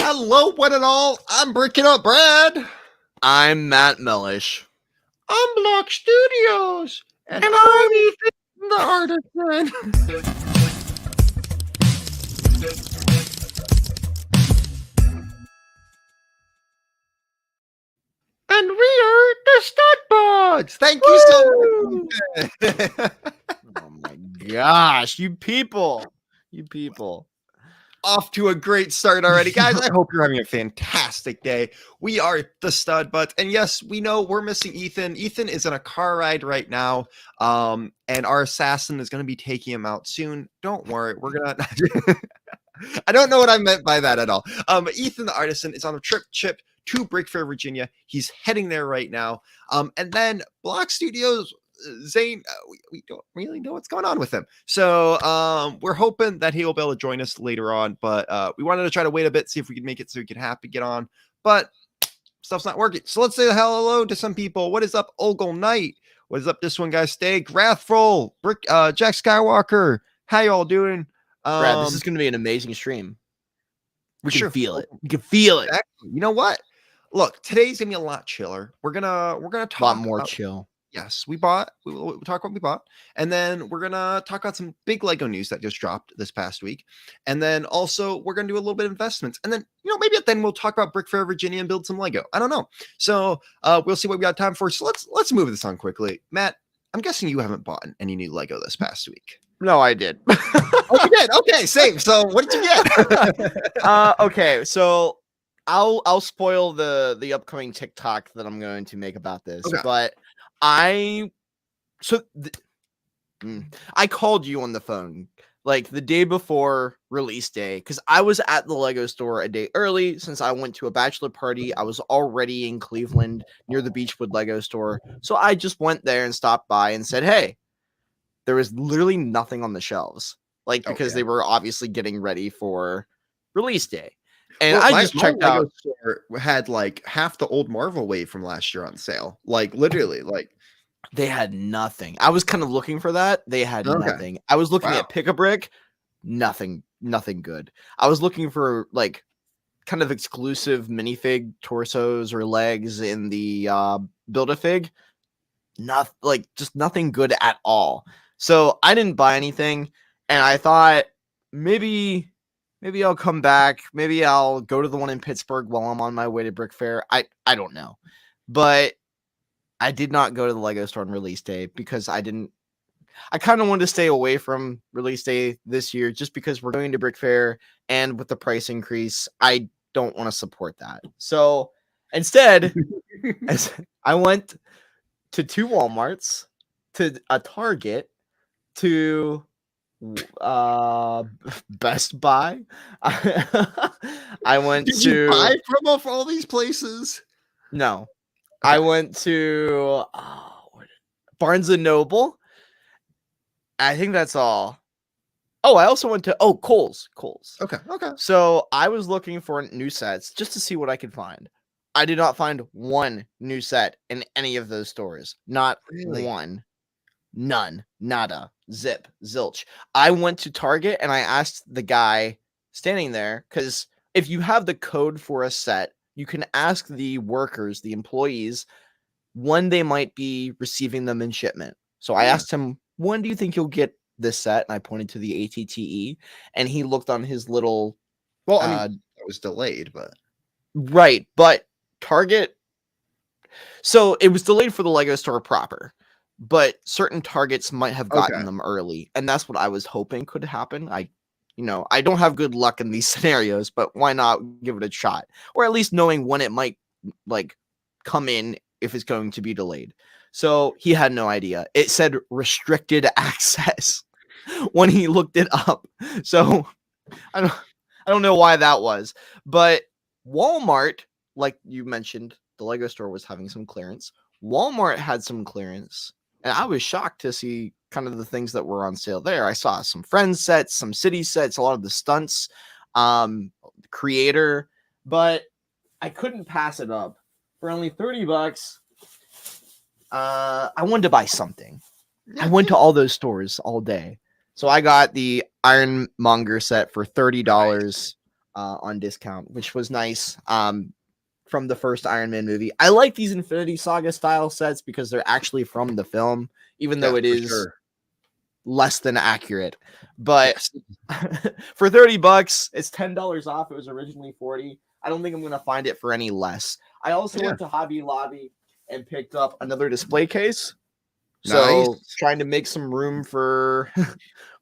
Hello, one and all. I'm BrickingUpBrad. I'm Matt Mellish. I'm Block.studios. And I'm Ethan the Artisan. And we are the Stud Buds. Thank you so much. Oh my gosh, you people. Off to a great start already, guys. I hope you're having a fantastic day. We are the Stud Buds, and yes, we know we're missing Ethan. Ethan is on a car ride right now, and our assassin is going to be taking him out soon. Don't worry, we're gonna. I don't know what I meant by that at all. Ethan the Artisan is on a trip to Brickfair, Virginia. He's heading there right now. And then Block.studios. Zane, we don't really know what's going on with him. So we're hoping that he'll be able to join us later on. But we wanted to try to wait a bit, see if we could make it so we could get on. But stuff's not working. So let's say hello to some people. What is up, Ogle Knight? What is up, this one, guys? Steak, Wrathful, Jack Skywalker. How y'all doing? Brad, this is going to be an amazing stream. We can feel it. You can feel it. You know what? Look, today's gonna be a lot chiller. We're gonna talk a lot more chill. Yes, we'll talk what we bought, and then we're gonna talk about some big Lego news that just dropped this past week, and then also we're gonna do a little bit of investments, and then maybe at then we'll talk about Brickfair Virginia and build some Lego. I don't know. So we'll see what we got time for. So let's move this on quickly. Matt, I'm guessing you haven't bought any new Lego this past week. No, I did. Oh, you did? Okay, same. So what did you get? Okay, so I'll spoil the upcoming TikTok that I'm going to make about this, Okay. but I called you on the phone like the day before release day because I was at the Lego store a day early since I went to a bachelor party. I was already in Cleveland near the Beechwood Lego store. So I just went there and stopped by and said, hey, there was literally nothing on the shelves, because they were obviously getting ready for release day. And I just checked out. Store had like half the old Marvel wave from last year on sale. Like literally, they had nothing. I was kind of looking for that. They had nothing. I was looking at Pick-a-Brick, nothing good. I was looking for kind of exclusive minifig torsos or legs in the Build-A-Fig. Just nothing good at all. So I didn't buy anything, and I thought maybe I'll come back. Maybe I'll go to the one in Pittsburgh while I'm on my way to Brickfair. I don't know. But I did not go to the Lego store on release day because I kind of wanted to stay away from release day this year just because we're going to Brickfair, and with the price increase, I don't want to support that. So instead, I went to 2 Walmarts, to a Target, to Best Buy. I went Did to you buy from off all these places? No. Okay. I went to Barnes and Noble. I think that's all. Oh, I also went to Kohl's. Okay. So I was looking for new sets just to see what I could find. I did not find one new set in any of those stores. Not one. None. Nada. Zip. Zilch. I went to Target and I asked the guy standing there, because if you have the code for a set, you can ask the workers, the employees, when they might be receiving them in shipment. So I asked him, when do you think you'll get this set? And I pointed to the ATTE, and he looked on his little... Well, I mean, it was delayed, but... Right, but Target... So it was delayed for the Lego store proper, but certain Targets might have gotten them early, and that's what I was hoping could happen. I don't have good luck in these scenarios, but why not give it a shot? Or at least knowing when it might come in if it's going to be delayed. So he had no idea. It said restricted access when he looked it up. So I don't know why that was. But Walmart, like you mentioned, the Lego store was having some clearance. Walmart had some clearance, and I was shocked to see kind of the things that were on sale there. I saw some Friends sets, some City sets, a lot of the stunts, Creator, but I couldn't pass it up. For only $30, I wanted to buy something. I went to all those stores all day. So I got the Ironmonger set for $30. on discount, which was nice. From the first Iron Man movie. I like these Infinity Saga style sets because they're actually from the film, even though it is less than accurate. But for $30, it's $10 off. It was originally $40. I don't think I'm gonna find it for any less. I also went to Hobby Lobby and picked up another display case. So trying to make some room for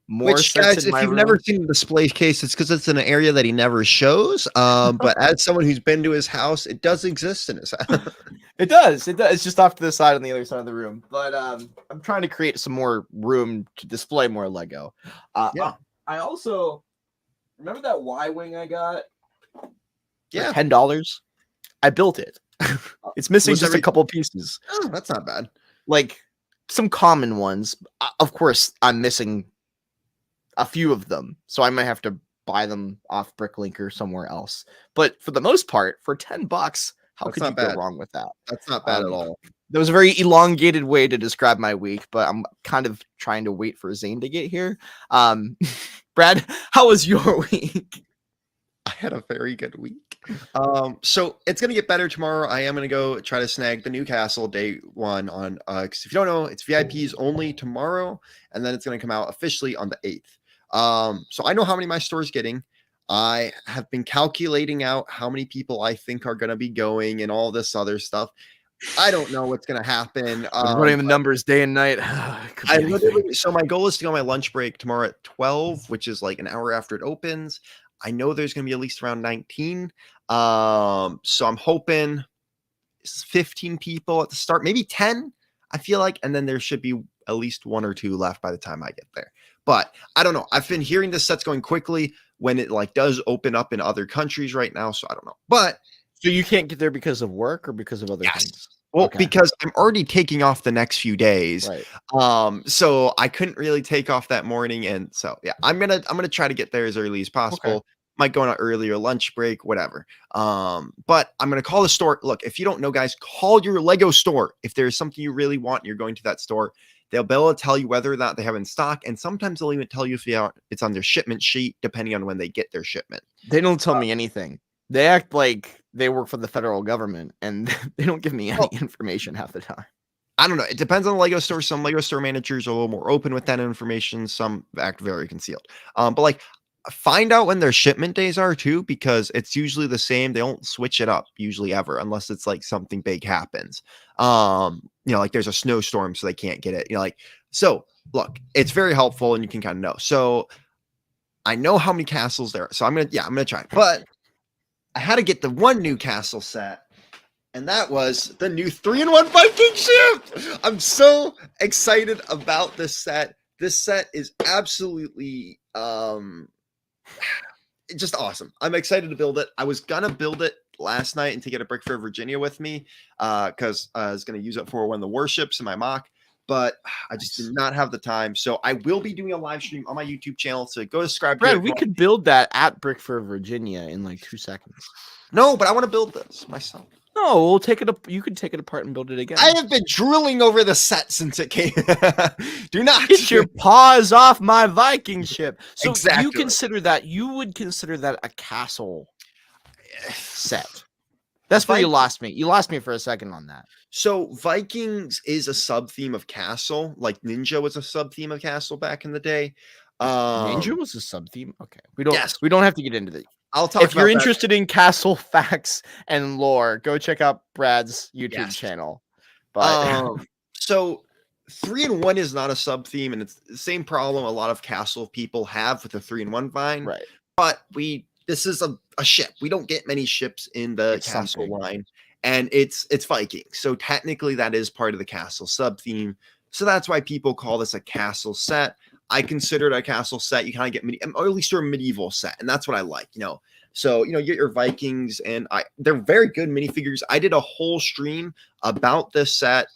more. Which, guys, if you've never seen the display case, it's because it's in an area that he never shows. But as someone who's been to his house, it does exist in his house. It does. It's just off to the side on the other side of the room. But I'm trying to create some more room to display more Lego. I also remember that Y-wing I got. Yeah, $10. I built it. It's missing just a couple pieces. Oh, that's not bad. Like some common ones. Of course, I'm missing a few of them, so I might have to buy them off Bricklink or somewhere else. But for the most part, for $10, how could you go wrong with that? That's not bad at all. That was a very elongated way to describe my week, but I'm kind of trying to wait for Zane to get here. Brad, how was your week? I had a very good week. So it's gonna get better tomorrow. I am gonna go try to snag the new castle day one on because if you don't know, it's VIPs only tomorrow, and then it's gonna come out officially on the 8th. So I know how many my store's getting. I have been calculating out how many people I think are gonna be going and all this other stuff. I don't know what's gonna happen. Running the numbers day and night. So my goal is to go on my lunch break tomorrow at 12, which is like an hour after it opens. I know there's going to be at least around 19. So I'm hoping 15 people at the start, maybe 10, I feel like. And then there should be at least 1 or 2 left by the time I get there. But I don't know. I've been hearing this set's going quickly when it like does open up in other countries right now. So I don't know. But so you can't get there because of work or because of other things? Well, because I'm already taking off the next few days. Right. So I couldn't really take off that morning. And so yeah, I'm gonna try to get there as early as possible. Okay. Might go on an earlier lunch break, whatever. But I'm gonna call the store. Look, if you don't know, guys, call your Lego store. If there's something you really want and you're going to that store, they'll be able to tell you whether or not they have in stock. And sometimes they'll even tell you if it's on their shipment sheet, depending on when they get their shipment. They don't tell me anything. They act like they work for the federal government and they don't give me any information half the time. I don't know. It depends on the Lego store. Some Lego store managers are a little more open with that information. Some act very concealed. But like find out when their shipment days are too, because it's usually the same. They don't switch it up usually ever, unless it's like something big happens. Like there's a snowstorm, so they can't get it. So look, it's very helpful and you can kind of know. So I know how many castles there are. So I'm gonna try. But I had to get the one new castle set, and that was the new 3-in-1 Viking ship. I'm so excited about this set. This set is absolutely just awesome. I'm excited to build it. I was gonna build it last night and take it to Brickfair Virginia with me because I was gonna use it for one of the warships in my mock, but I just did not have the time. So I will be doing a live stream on my YouTube channel. So go subscribe. Brad, we could build that at Brickfair Virginia in like 2 seconds. No, but I want to build this myself. No, we'll take it up. You can take it apart and build it again. I have been drooling over the set since it came. Do not get your paws off my Viking ship. So exactly. You would consider that a castle set. That's where you lost me. You lost me for a second on that. So Vikings is a sub theme of castle, like Ninja was a sub theme of castle back in the day. Ninja was a sub theme. Okay, we don't have to get into the. I'll talk. If you're interested in castle facts and lore, go check out Brad's YouTube channel. But so 3-in-1 is not a sub theme, and it's the same problem a lot of castle people have with the 3-in-1 vine. Right. But this is a ship. We don't get many ships in the castle line, and it's Viking. So technically, that is part of the castle sub theme. So that's why people call this a castle set. I consider it a castle set. You kind of get or at least you're a medieval set, and that's what I like. So you get your Vikings, and they're very good minifigures. I did a whole stream about this set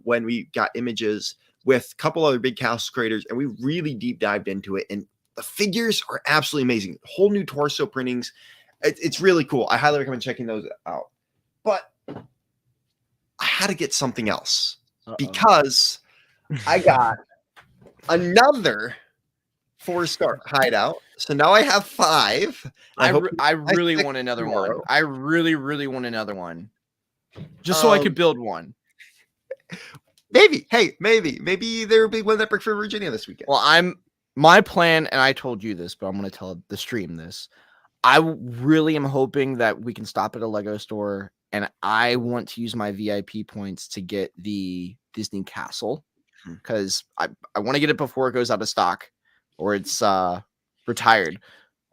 when we got images with a couple other big castle creators, and we really deep dived into it. And the figures are absolutely amazing. Whole new torso printings. It's really cool. I highly recommend checking those out. But I had to get something else because I got another 4-star hideout. So now I have 5. I really want another one. I really want another one. Just so I could build one. Maybe. Hey, maybe there will be one at Brickfair Virginia this weekend. Well, my plan, and I told you this, but I'm going to tell the stream this. I really am hoping that we can stop at a Lego store, and I want to use my VIP points to get the Disney Castle, because I want to get it before it goes out of stock or it's retired,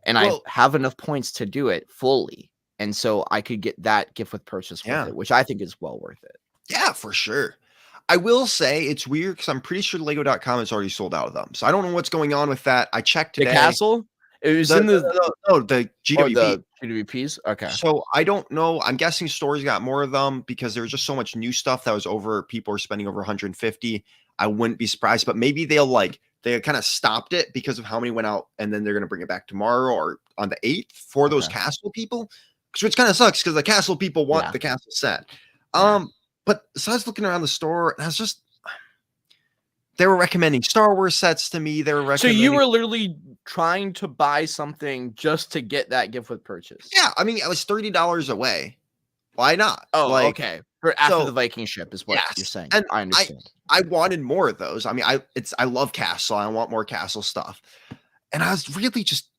and I have enough points to do it fully, and so I could get that gift with purchase with it, which I think is well worth it. Yeah, for sure. I will say it's weird because I'm pretty sure Lego.com is already sold out of them. So I don't know what's going on with that. I checked today. The castle? It was in the GWP. The GWPs? Okay. So I don't know. I'm guessing stores got more of them because there was just so much new stuff that was over. People were spending over 150. I wouldn't be surprised, but maybe they kind of stopped it because of how many went out, and then they're going to bring it back tomorrow or on the 8th for those castle people, which kind of sucks because the castle people want the castle set. But so I was looking around the store, and I was just, they were recommending Star Wars sets to me. They were recommending. So you were literally trying to buy something just to get that gift with purchase? Yeah, I mean, I was $30 away. Why not? Oh, okay. For after the Viking ship is what you're saying. And I understand. I wanted more of those. I mean, I love castle. I want more castle stuff, and I was really just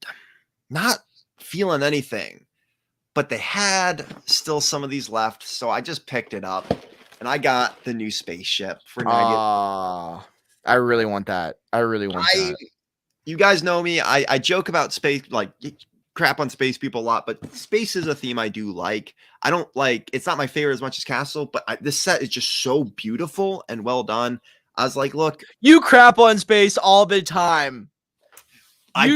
not feeling anything. But they had still some of these left, so I just picked it up. And I got the new spaceship for $90. I really want that. I really want that. You guys know me. I joke about space, like crap on space people a lot, but space is a theme I do like. I don't like, it's not my favorite as much as Castle, but this set is just so beautiful and well done. I was like, look. You crap on space all the time. I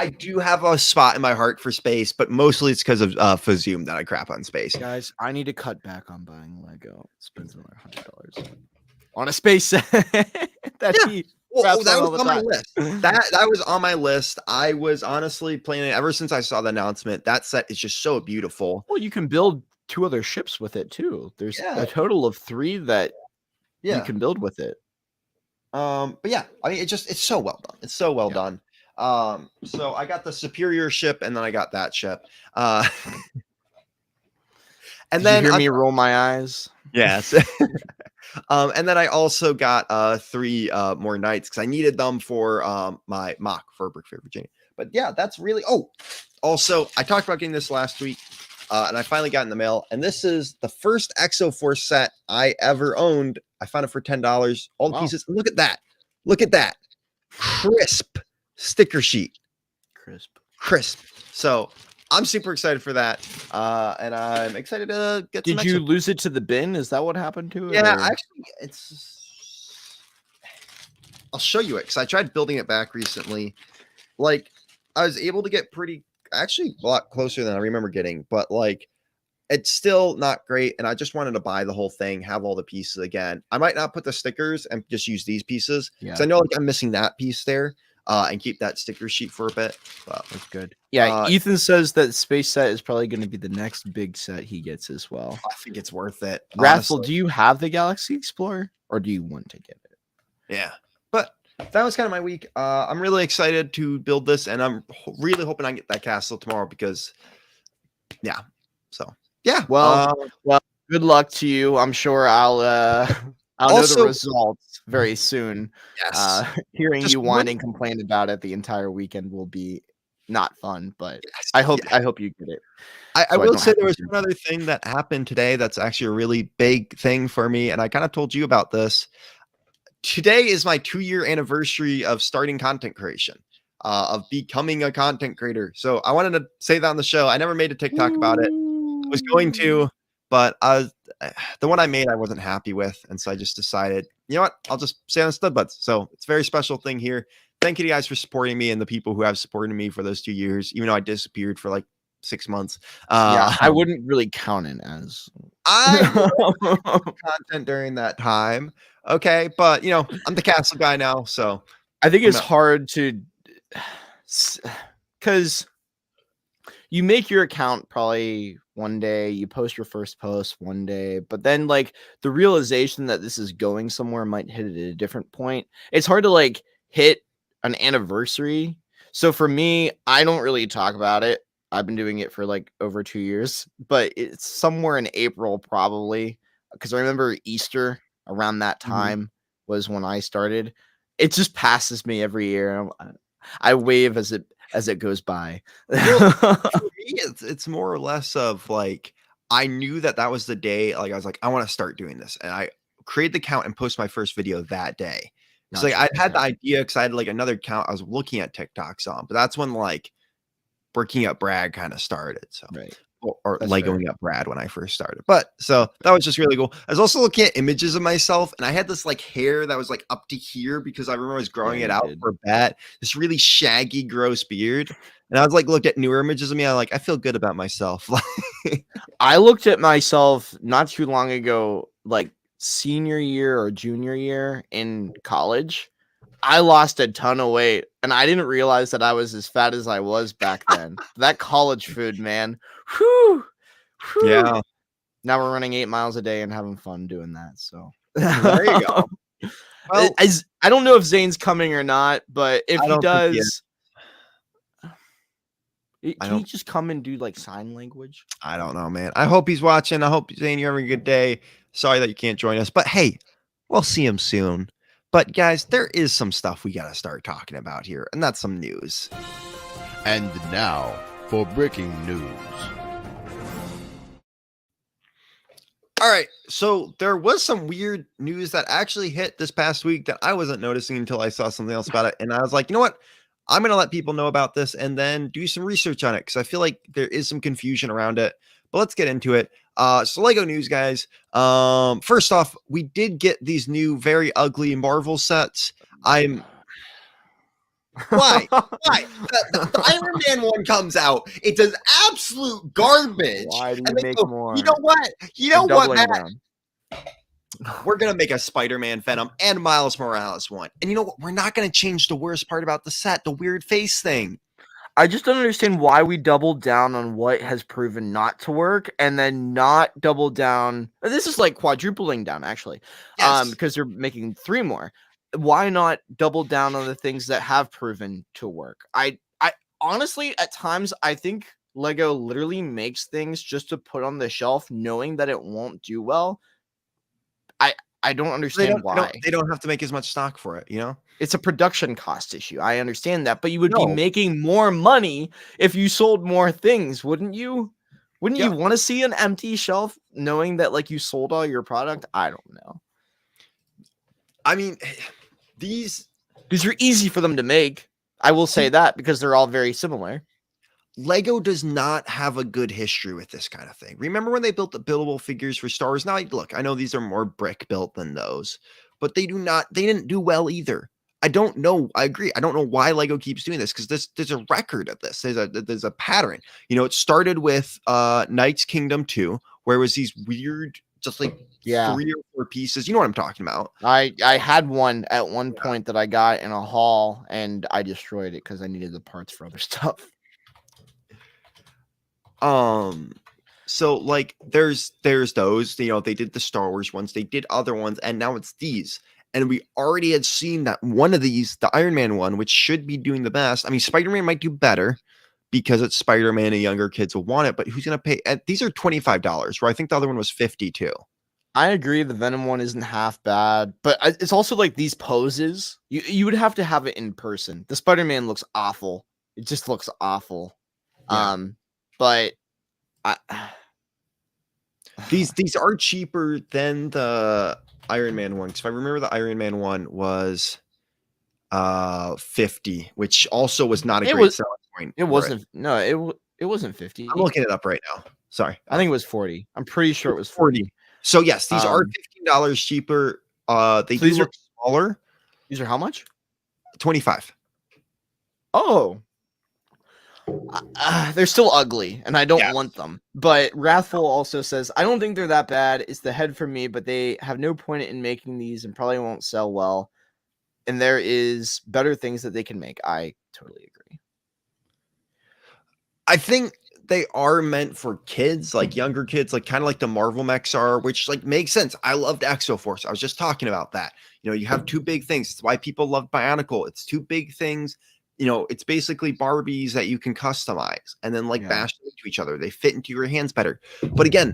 do have a spot in my heart for space, but mostly it's because of Fazoom that I crap on space. Guys, I need to cut back on buying Lego. Spend another $100 on a space set. That was on my list. That was on my list. I was honestly playing it ever since I saw the announcement. That set is just so beautiful. Well, you can build 2 other ships with it too. There's a total of 3 that you can build with it. But yeah, I mean, it's so well done. It's so well done. So I got the Superior ship, and then I got that ship. And then you hear me roll my eyes. Yes. And then I also got 3 more knights because I needed them for my mock for Brickfair Virginia. But yeah, that's really. Oh, also I talked about getting this last week, and I finally got in the mail. And this is the first Exo Force set I ever owned. I found it for $10. All the pieces. Look at that. Look at that. Crisp sticker sheet. Crisp. So I'm super excited for that. And I'm excited to get Did you lose it to the bin? Is that what happened to it? Yeah, actually, I'll show you it because I tried building it back recently. Like, I was able to get actually a lot closer than I remember getting, but like, it's still not great. And I just wanted to buy the whole thing, have all the pieces again. I might not put the stickers and just use these pieces because I know like I'm missing that piece there. And keep that sticker sheet for a bit. That's good. Yeah, Ethan says that space set is probably going to be the next big set he gets as well. I think it's worth it. Rathful, do you have the Galaxy Explorer, or do you want to get it? Yeah, but that was kind of my week. I'm really excited to build this, and I'm really hoping I get that castle tomorrow because, yeah. So yeah. Well, good luck to you. I'm sure I'll know the results very soon. Yes. Hearing you whine and complain about it the entire weekend will be not fun, but I hope you get it. I will say there was one other thing that happened today that's actually a really big thing for me, and I kind of told you about this. Today is my 2-year anniversary of starting content creation, of becoming a content creator. So I wanted to say that on the show. I never made a TikTok about it. I was going to, but the one I made I wasn't happy with, and so I just decided, you know what, I'll just say on Stud Buds. So it's a very special thing here. Thank you guys for supporting me and the people who have supported me for those 2 years, even though I disappeared for like 6 months. I wouldn't really count it as content during that time. Okay, but you know, I'm the castle guy now, so I think it's hard to, because you make your account probably one day, you post your first post one day, but then like the realization that this is going somewhere might hit it at a different point. It's hard to like hit an anniversary. So for me, I don't really talk about it. I've been doing it for like over 2 years, but it's somewhere in April probably, because I remember Easter around that time was when I started. It just passes me every year. I wave as it goes by. Well, for me, it's more or less of like I knew that was the day. Like I was like, I want to start doing this, and I created the account and post my first video that day. So like I had the idea because I had like another account I was looking at TikToks on, but that's when like BrickingUpBrad kind of started. So Right. or Legoing up Brad when I first started. But so that was just really cool. I was also looking at images of myself, and I had this like hair that was like up to here because I remember I was growing it out for a bat. This really shaggy, gross beard. And I was like, look at newer images of me. I'm like, I feel good about myself. I looked at myself not too long ago, like senior year or junior year in college. I lost a ton of weight, and I didn't realize that I was as fat as I was back then. That college food, man. Whew. Yeah. Now we're running 8 miles a day and having fun doing that. So there you go. Well, I don't know if Zane's coming or not, but if he does, can he just come and do like sign language? I don't know, man. I hope he's watching. I hope, Zane, you're having a good day. Sorry that you can't join us, but hey, we'll see him soon. But guys, there is some stuff we got to start talking about here, and that's some news. And now for breaking news. All right, so there was some weird news that actually hit this past week that I wasn't noticing until I saw something else about it, and I was like, you know what? I'm going to let people know about this and then do some research on it because I feel like there is some confusion around it. But let's get into it. So Lego news, guys. First off, we did get these new very ugly Marvel sets. Why? The Iron Man one comes out. It does absolute garbage. Why do you make more? You know what? You know what, Matt? We're going to make a Spider-Man Venom and Miles Morales one. And you know what? We're not going to change the worst part about the set, the weird face thing. I just don't understand why we doubled down on what has proven not to work and then not double down. This is like quadrupling down, actually, because they're making 3 more. Why not double down on the things that have proven to work? I honestly, at times, I think Lego literally makes things just to put on the shelf, knowing that it won't do well. I don't understand why. They don't have to make as much stock for it, you know? It's a production cost issue. I understand that, but you would be making more money if you sold more things, wouldn't you? Wouldn't you want to see an empty shelf knowing that like you sold all your product? I don't know. I mean, these are easy for them to make. I will say that because they're all very similar. Lego does not have a good history with this kind of thing. Remember when they built the buildable figures for Star Wars? Now, look, I know these are more brick built than those, but they didn't do well either. I don't know. I agree. I don't know why Lego keeps doing this because there's a record of this. There's a pattern. You know, it started with Knight's Kingdom 2, where it was these weird, just like 3 or 4 pieces. You know what I'm talking about? I had one at one point that I got in a haul and I destroyed it because I needed the parts for other stuff. So like there's those, you know, they did the Star Wars ones, they did other ones, and now it's these. And we already had seen that one of these, the Iron Man one, which should be doing the best. I mean, Spider-Man might do better because it's Spider-Man and younger kids will want it, but who's going to pay? These are $25, where I think the other one was $52. I agree. The Venom one isn't half bad, but it's also like these poses. You would have to have it in person. The Spider-Man looks awful. It just looks awful. Yeah. But these are cheaper than the Iron Man one. If I remember, the Iron Man one was $50, which also was not a great selling point. It wasn't. No, it wasn't $50. I'm looking it up right now. Sorry, I think it was $40. I'm pretty sure it was $40. So yes, these are $15 cheaper. These are smaller. These are how much? $25. Oh. They're still ugly, and I don't want them. But Wrathful also says, I don't think they're that bad. It's the head for me, but they have no point in making these and probably won't sell well. And there is better things that they can make. I totally agree. I think they are meant for kids, like younger kids, like kind of like the Marvel mechs are, which like makes sense. I loved Exoforce. I was just talking about that. You know, you have two big things. It's why people love Bionicle. It's two big things. You know, it's basically Barbies that you can customize and then like bash them into each other. They fit into your hands better. But again,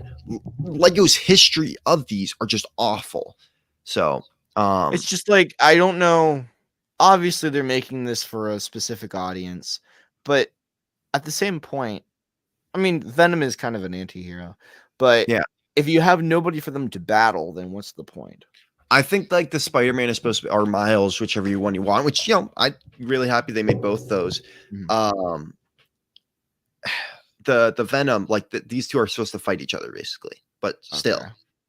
Lego's history of these are just awful. So it's just like, I don't know. Obviously, they're making this for a specific audience, but at the same point, I mean, Venom is kind of an anti-hero, but yeah, if you have nobody for them to battle, then what's the point? I think like the Spider-Man is supposed to be, or Miles, whichever one you want, which, you know, I'm really happy they made both those. The Venom, like these two are supposed to fight each other basically, but still,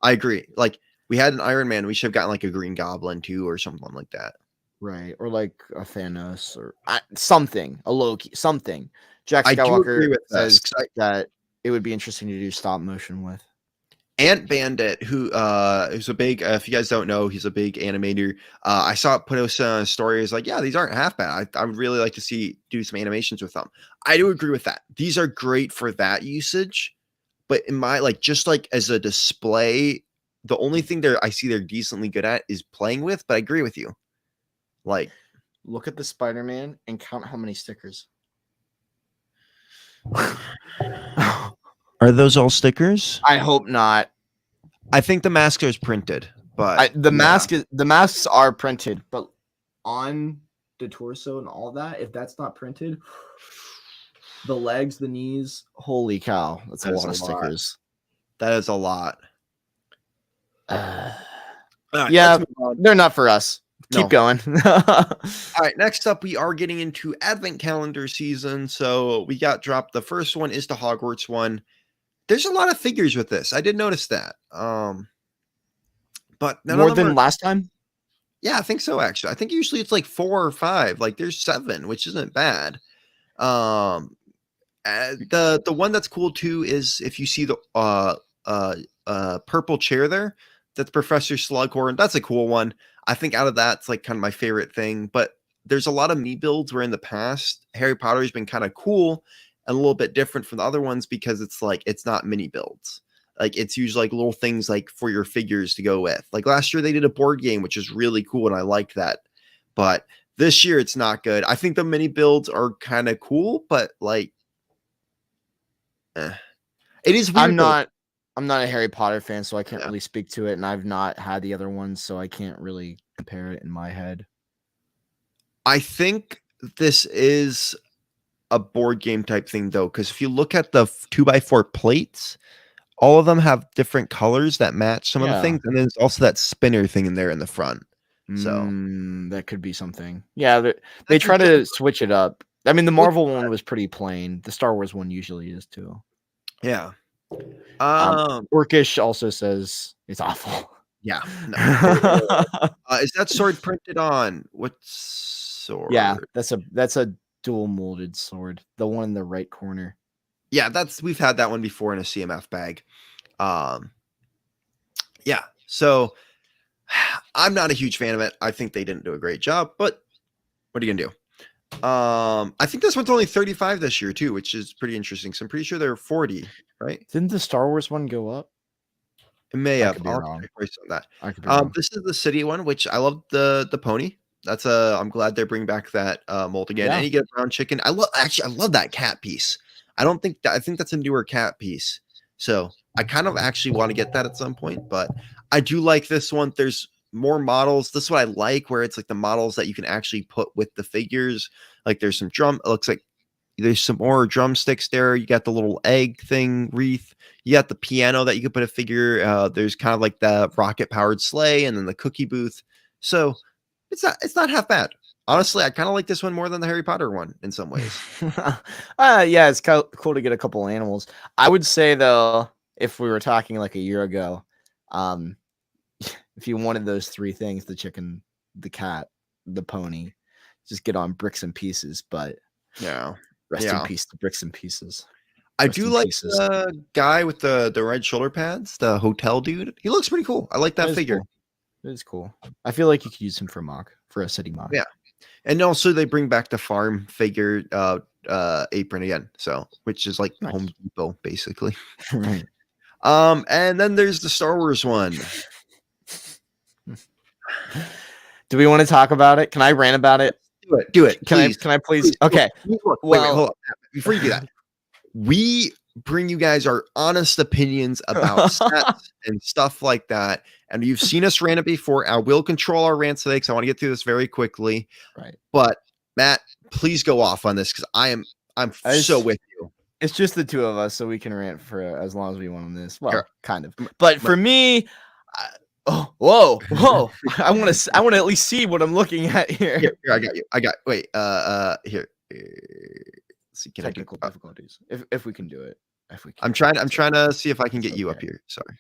I agree. Like we had an Iron Man, we should have gotten like a Green Goblin too, or something like that. Right, or like a Thanos, or something, a Loki, something. Jack I do agree Skywalker with says that it would be interesting to do stop motion with. Ant Bandit, who's a big, if you guys don't know, he's a big animator. I saw it put us on a story. Is like, yeah, these aren't half bad. I would really like to do some animations with them. I do agree with that. These are great for that usage, but in my just like as a display, the only thing I see they're decently good at is playing with. But I agree with you. Like, look at the Spider-Man and count how many stickers. Are those all stickers? I hope not. I think the mask is printed, but the masks are printed, but on the torso and all that, if that's not printed, the legs, the knees, holy cow, that's a lot of stickers. That is a lot. Yeah, they're not for us. Keep going. All right, next up, we are getting into Advent Calendar season. So we got dropped. The first one is the Hogwarts one. There's a lot of figures with this. I did notice that. But more than last time? Yeah, I think so, actually. I think usually it's like 4 or 5. Like there's 7, which isn't bad. The one that's cool too is if you see the purple chair there, that's Professor Slughorn. That's a cool one. I think out of that, it's like kind of my favorite thing. But there's a lot of mini builds where in the past Harry Potter has been kind of cool and a little bit different from the other ones because it's like it's not mini builds. Like it's usually like little things like for your figures to go with. Like last year they did a board game, which is really cool, and I liked that. But this year it's not good. I think the mini builds are kind of cool, but like it is weird. I'm not a Harry Potter fan, so I can't really speak to it, and I've not had the other ones, so I can't really compare it in my head. I think this is a board game type thing, though, because if you look at the 2x4 plates, all of them have different colors that match some of the things, and then there's also that spinner thing in there in the front. So that could be something. Yeah, they try to switch it up. I mean, the Marvel one was pretty plain. The Star Wars one usually is too. Yeah. Orcish also says it's awful. Yeah. No. Is that sword printed on? What sword? Yeah, that's a dual molded sword. The one in the right corner. Yeah, we've had that one before in a CMF bag. Yeah. So I'm not a huge fan of it. I think they didn't do a great job, but what are you gonna do? I think this one's only 35 this year too, which is pretty interesting. So I'm pretty sure they're 40, right? Didn't the Star Wars one go up? It may have. I'll wrong. On that. This is the city one, which I love the pony. I'm glad they're bringing back that mold again. Yeah. And you get a brown chicken. I love that cat piece. I think that's a newer cat piece. So I kind of actually want to get that at some point, but I do like this one. There's more models. This is what I like, where it's like the models that you can actually put with the figures. Like there's some it looks like there's some more drumsticks there. You got the little egg thing wreath. You got the piano that you could put a figure. There's kind of like the rocket powered sleigh and then the cookie booth. So it's not half bad. Honestly, I kind of like this one more than the Harry Potter one in some ways. Yeah, it's cool to get a couple animals. I would say though, if we were talking like a year ago, if you wanted those 3 things, the chicken, the cat, the pony, just get on Bricks and Pieces. But rest in peace to Bricks and Pieces. I do like the guy with the red shoulder pads, the hotel dude. He looks pretty cool. I like that figure. Cool. It is cool. I feel like you could use him for a city mock. Yeah. And also they bring back the farm figure. apron again. So, which is like Nice. Home Depot basically. Right. And then there's the Star Wars one. Do we want to talk about it? Can I rant about it? Do it. Can Please. I please? Okay. Wait, Well, hold on. Before you do that, we bring you guys our honest opinions about sets and stuff like that. And you've seen us rant it before. I will control our rants today because I want to get through this very quickly. Right. But Matt, please go off on this because I'm so with you. It's just the two of us, so we can rant for as long as we want on this. Well, Sure. kind of. But for me, whoa! I want to at least see what I'm looking at here. Here, I got you. Wait, here. Let's see, can Technical difficulties. If we can do it. If we can. I'm trying to see if I can get you up here. Sorry.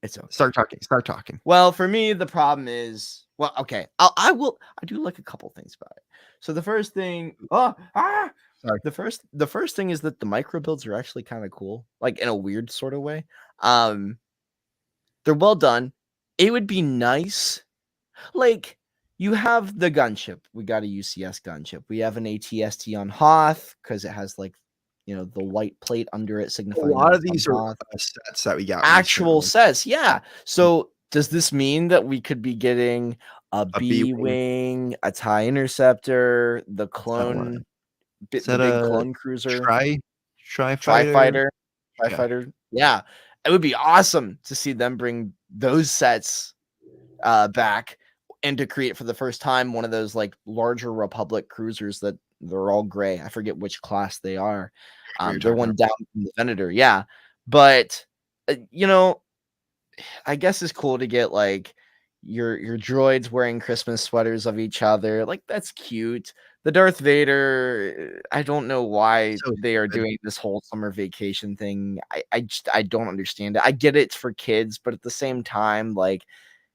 It's okay. Start talking. Well, for me, the problem is, well, okay. I do like a couple things about it. So the first thing, sorry. The first thing is that the micro builds are actually kind of cool, like in a weird sort of way. They're well done. It would be nice, like you have the gunship. We got a UCS gunship. We have an ATST on Hoth because it has like, you know, the white plate under it signifying a lot of these are sets that we got. Actual sets, yeah. So does this mean that we could be getting a B-wing, a TIE Interceptor, the clone, the big clone cruiser, Tri-Fighter? Yeah, it would be awesome to see them bring those sets back and to create for the first time one of those like larger Republic cruisers that they're all gray. I forget which class they are. They're one down from the Venator, yeah. But you know, I guess it's cool to get like your droids wearing Christmas sweaters of each other. Like that's cute. The Darth Vader, I don't know why they are doing this whole summer vacation thing. I don't understand it. I get it's for kids, but at the same time, like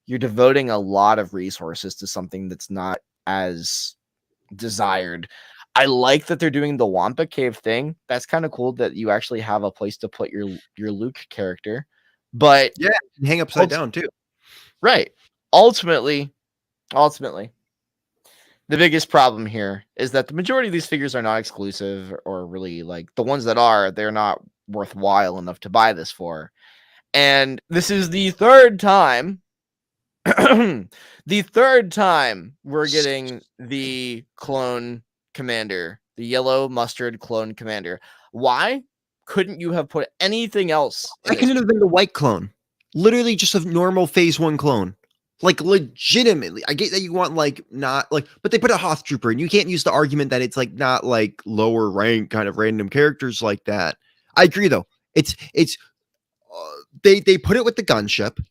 you're devoting a lot of resources to something that's not as desired. I like that they're doing the Wampa Cave thing. That's kind of cool that you actually have a place to put your Luke character. But yeah, you can hang upside down too. Right. Ultimately, the biggest problem here is that the majority of these figures are not exclusive, or really like the ones that are, they're not worthwhile enough to buy this for. And this is the third time we're getting the clone commander, the yellow mustard clone commander. Why couldn't you have put anything else? I couldn't have been the white clone. Literally just a normal phase 1 clone. Like legitimately. I get that you want like not like, but they put a Hoth trooper and you can't use the argument that it's like not like lower rank kind of random characters like that. I agree though. It's they put it with the gunship.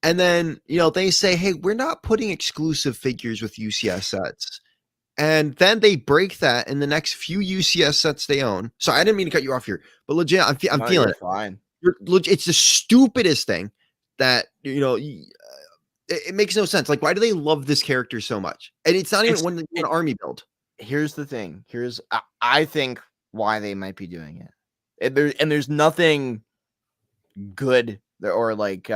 And then, you know, they say, hey, we're not putting exclusive figures with UCS sets. And then they break that in the next few UCS sets they own. So I didn't mean to cut you off here, but legit, I'm feeling it. Fine. It's the stupidest thing that, you know, it makes no sense. Like, why do they love this character so much? And it's not even one army build. Here's the thing. I think why they might be doing it. There's nothing good or like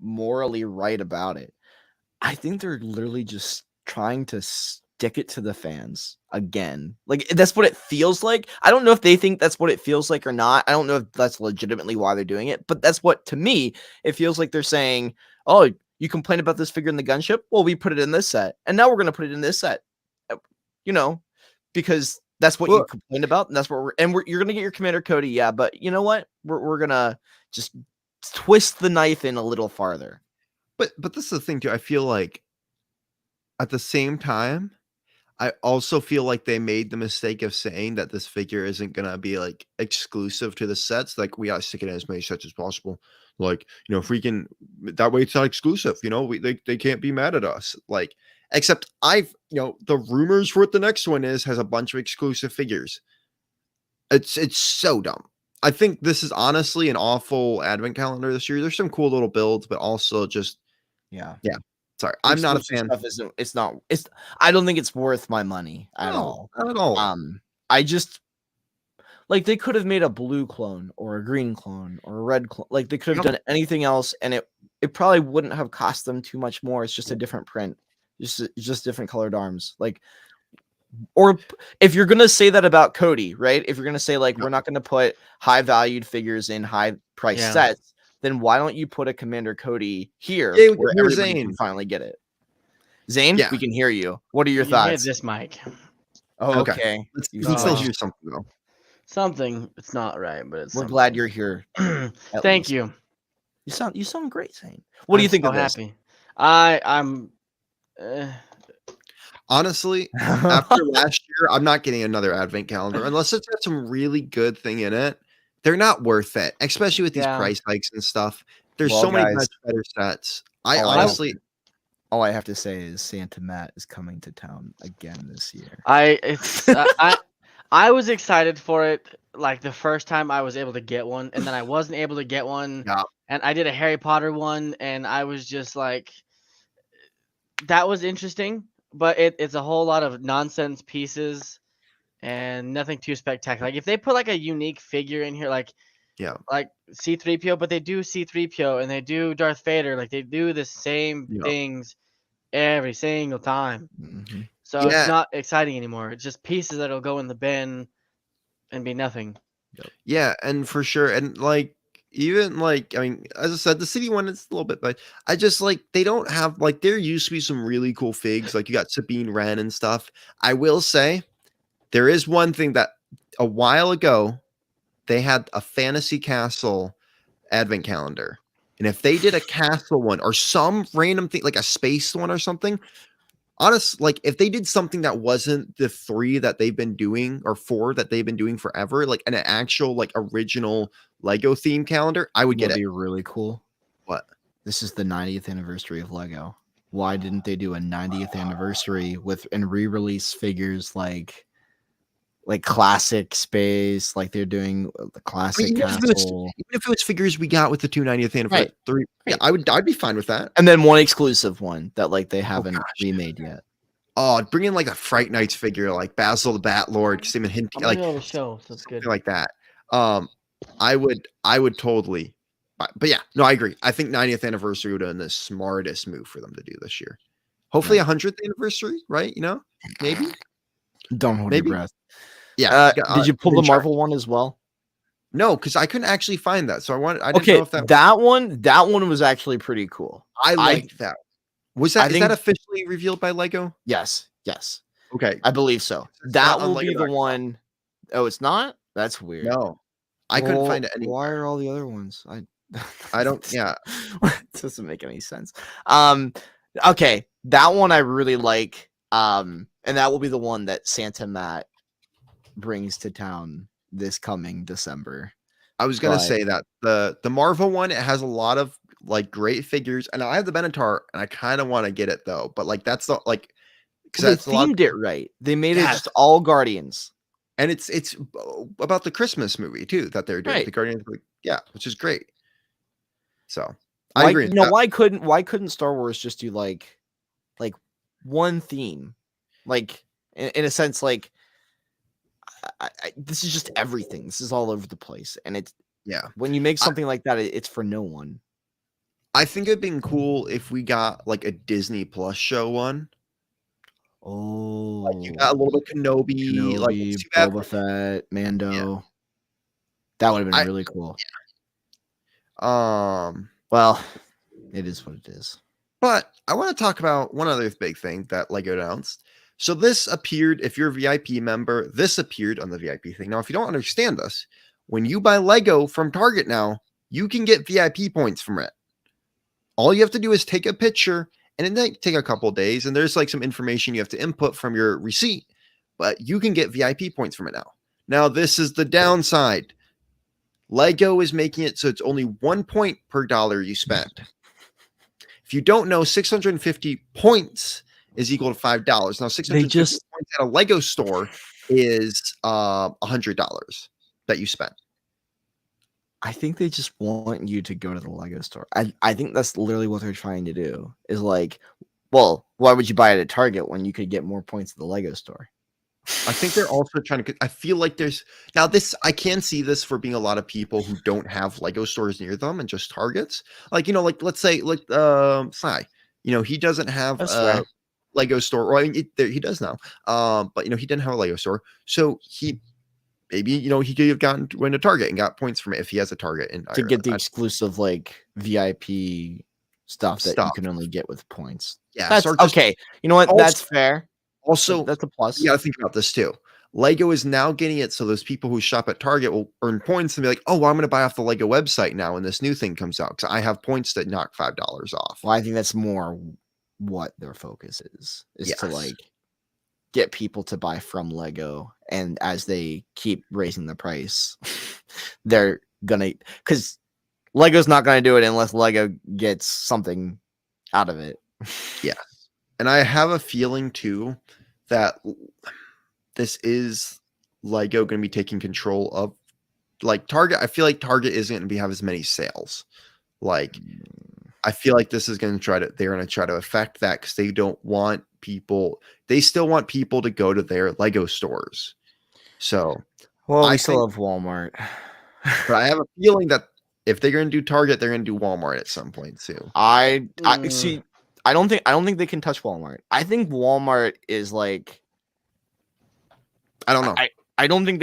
morally right about it. I think they're literally just trying to stick it to the fans again. Like that's what it feels like. I don't know if they think that's what it feels like or not. I don't know if that's legitimately why they're doing it, but that's what, to me, it feels like they're saying, oh, you complain about this figure in the gunship? Well, we put it in this set, and now we're going to put it in this set. You know, because that's what you complain about, and that's what you're going to get your Commander Cody, yeah, but you know what? We're going to just twist the knife in a little farther. But this is the thing too. I feel like at the same time, I also feel like they made the mistake of saying that this figure isn't going to be like exclusive to the sets. Like we got to stick it in as many sets as possible. Like, you know, if we can, that way it's not exclusive, you know, they can't be mad at us. Like, except you know, the rumors for what the next one has a bunch of exclusive figures. It's so dumb. I think this is honestly an awful advent calendar this year. There's some cool little builds, but also just, yeah. Sorry, I'm not a fan. I don't think it's worth my money at all. Not at all. I just like they could have made a blue clone or a green clone or a red clone. Like they could have done anything else, and it probably wouldn't have cost them too much more. It's just a different print, just different colored arms. Like Or if you're gonna say that about Cody, right? If you're gonna say like we're not gonna put high valued figures in high price sets, then why don't you put a Commander Cody here where everybody can finally get it? Zane, we can hear you. What are your thoughts? This mic. Oh, okay. You can still hear something though. Something. It's not right, but it's. We're glad you're here. Thank you. You sound great, Zane. What do you think of this? Happy. I'm. Honestly, after last year, I'm not getting another advent calendar unless it's got some really good thing in it. They're not worth it, especially with these price hikes and stuff. There's so many much better sets. Honestly, all I have to say is Santa Matt is coming to town again this year. I was excited for it like the first time I was able to get one, and then I wasn't able to get one. Yeah. And I did a Harry Potter one, and I was just like, that was interesting. But it's a whole lot of nonsense pieces and nothing too spectacular. Like if they put like a unique figure in here, like C-3PO, but they do C-3PO and they do Darth Vader, like they do the same things every single time. Mm-hmm. So it's not exciting anymore. It's just pieces that'll go in the bin and be nothing. Yeah, and for sure, and like even like I mean, as I said, the city one is a little bit, but I just like they don't have like there used to be some really cool figs, like you got Sabine Wren and stuff. I will say there is one thing that a while ago they had a Fantasy Castle advent calendar, and if they did a castle one or some random thing like a space one or something. Honest, like if they did something that wasn't the 3 that they've been doing or 4 that they've been doing forever, like an actual like original Lego theme calendar, I would get it. Be really cool. What? This is the 90th anniversary of Lego. Why didn't they do a 90th anniversary and re-release figures like classic space, like they're doing the classic castle? Even if it was figures we got with the 290th anniversary, yeah, I'd be fine with that. And then one exclusive one that like they haven't remade yet. Oh, bring in like a Fright Nights figure, like Basil the Bat Lord, because they've been hinting like the show, so it's good. Like that. I would totally. But yeah, no, I agree. I think 90th anniversary would have been the smartest move for them to do this year. Hopefully, 100th anniversary, right? You know, maybe. Don't hold your breath. Yeah. Did you pull the Marvel one as well? No, because I couldn't actually find that. So I didn't know if that one was actually pretty cool. I liked that. Is that officially revealed by Lego? Yes. Okay. I believe so. That will be the one. Oh, it's not? That's weird. No. I couldn't find it anywhere. Why are all the other ones? I don't it doesn't make any sense. Okay, that one I really like. And that will be the one that Santa Matt brings to town this coming December. I was gonna say that the Marvel one, it has a lot of like great figures, and I have the Benatar, and I kind of want to get it though, but like that's not like because they themed it right. They made it just all Guardians, and it's about the Christmas movie too that they're doing, the Guardians, which is great. So I agree. Why couldn't Star Wars just do like one theme, like in a sense, like. This is just everything. This is all over the place, and it's when you make something like that, it's for no one. I think it'd been cool if we got like a Disney Plus show one. Oh, like you got a little bit Kenobi, like Boba Fett, Mando. Yeah. That would have been really cool. Yeah. Well, it is what it is. But I want to talk about one other big thing that Lego announced. So this appeared, if you're a VIP member, this appeared on the VIP thing. Now, if you don't understand this, when you buy Lego from Target now, you can get VIP points from it. All you have to do is take a picture, and it might take a couple of days, and there's like some information you have to input from your receipt, but you can get VIP points from it now. Now, this is the downside. Lego is making it so it's only 1 point per dollar you spend. If you don't know, 650 points is equal to $5. Now, 650 points at a Lego store is $100 that you spend. I think they just want you to go to the Lego store. I think that's literally what they're trying to do. Is like, well, why would you buy it at Target when you could get more points at the Lego store? I think they're also trying to. I feel like there's now this. I can see this for being a lot of people who don't have Lego stores near them and just Targets. Like like let's say Sai. He doesn't have Lego store. Well, I mean, he does now. But he didn't have a Lego store, so maybe he could have went to Target and got points from it if he has a Target in to Ireland. get the exclusive like VIP stuff that you can only get with points. Yeah, that's okay. You know what? Also, that's fair. Also, that's a plus. You got to think about this too. Lego is now getting it so those people who shop at Target will earn points and be like, oh, well, I'm going to buy off the Lego website now when this new thing comes out because I have points that knock $5 off. Well, I think that's more what their focus is to like get people to buy from Lego, and as they keep raising the price, they're gonna, because Lego's not gonna do it unless Lego gets something out of it. Yeah, and I have a feeling too that this is Lego going to be taking control of like Target. I feel like Target isn't going to have as many sales. Like, I feel like this is going to they're going to try to affect that because they don't want people. They still want people to go to their Lego stores. So, well, I still have Walmart, but I have a feeling that if they're going to do Target, they're going to do Walmart at some point too. I see. I don't think they can touch Walmart. I think Walmart is like, I don't know. I don't think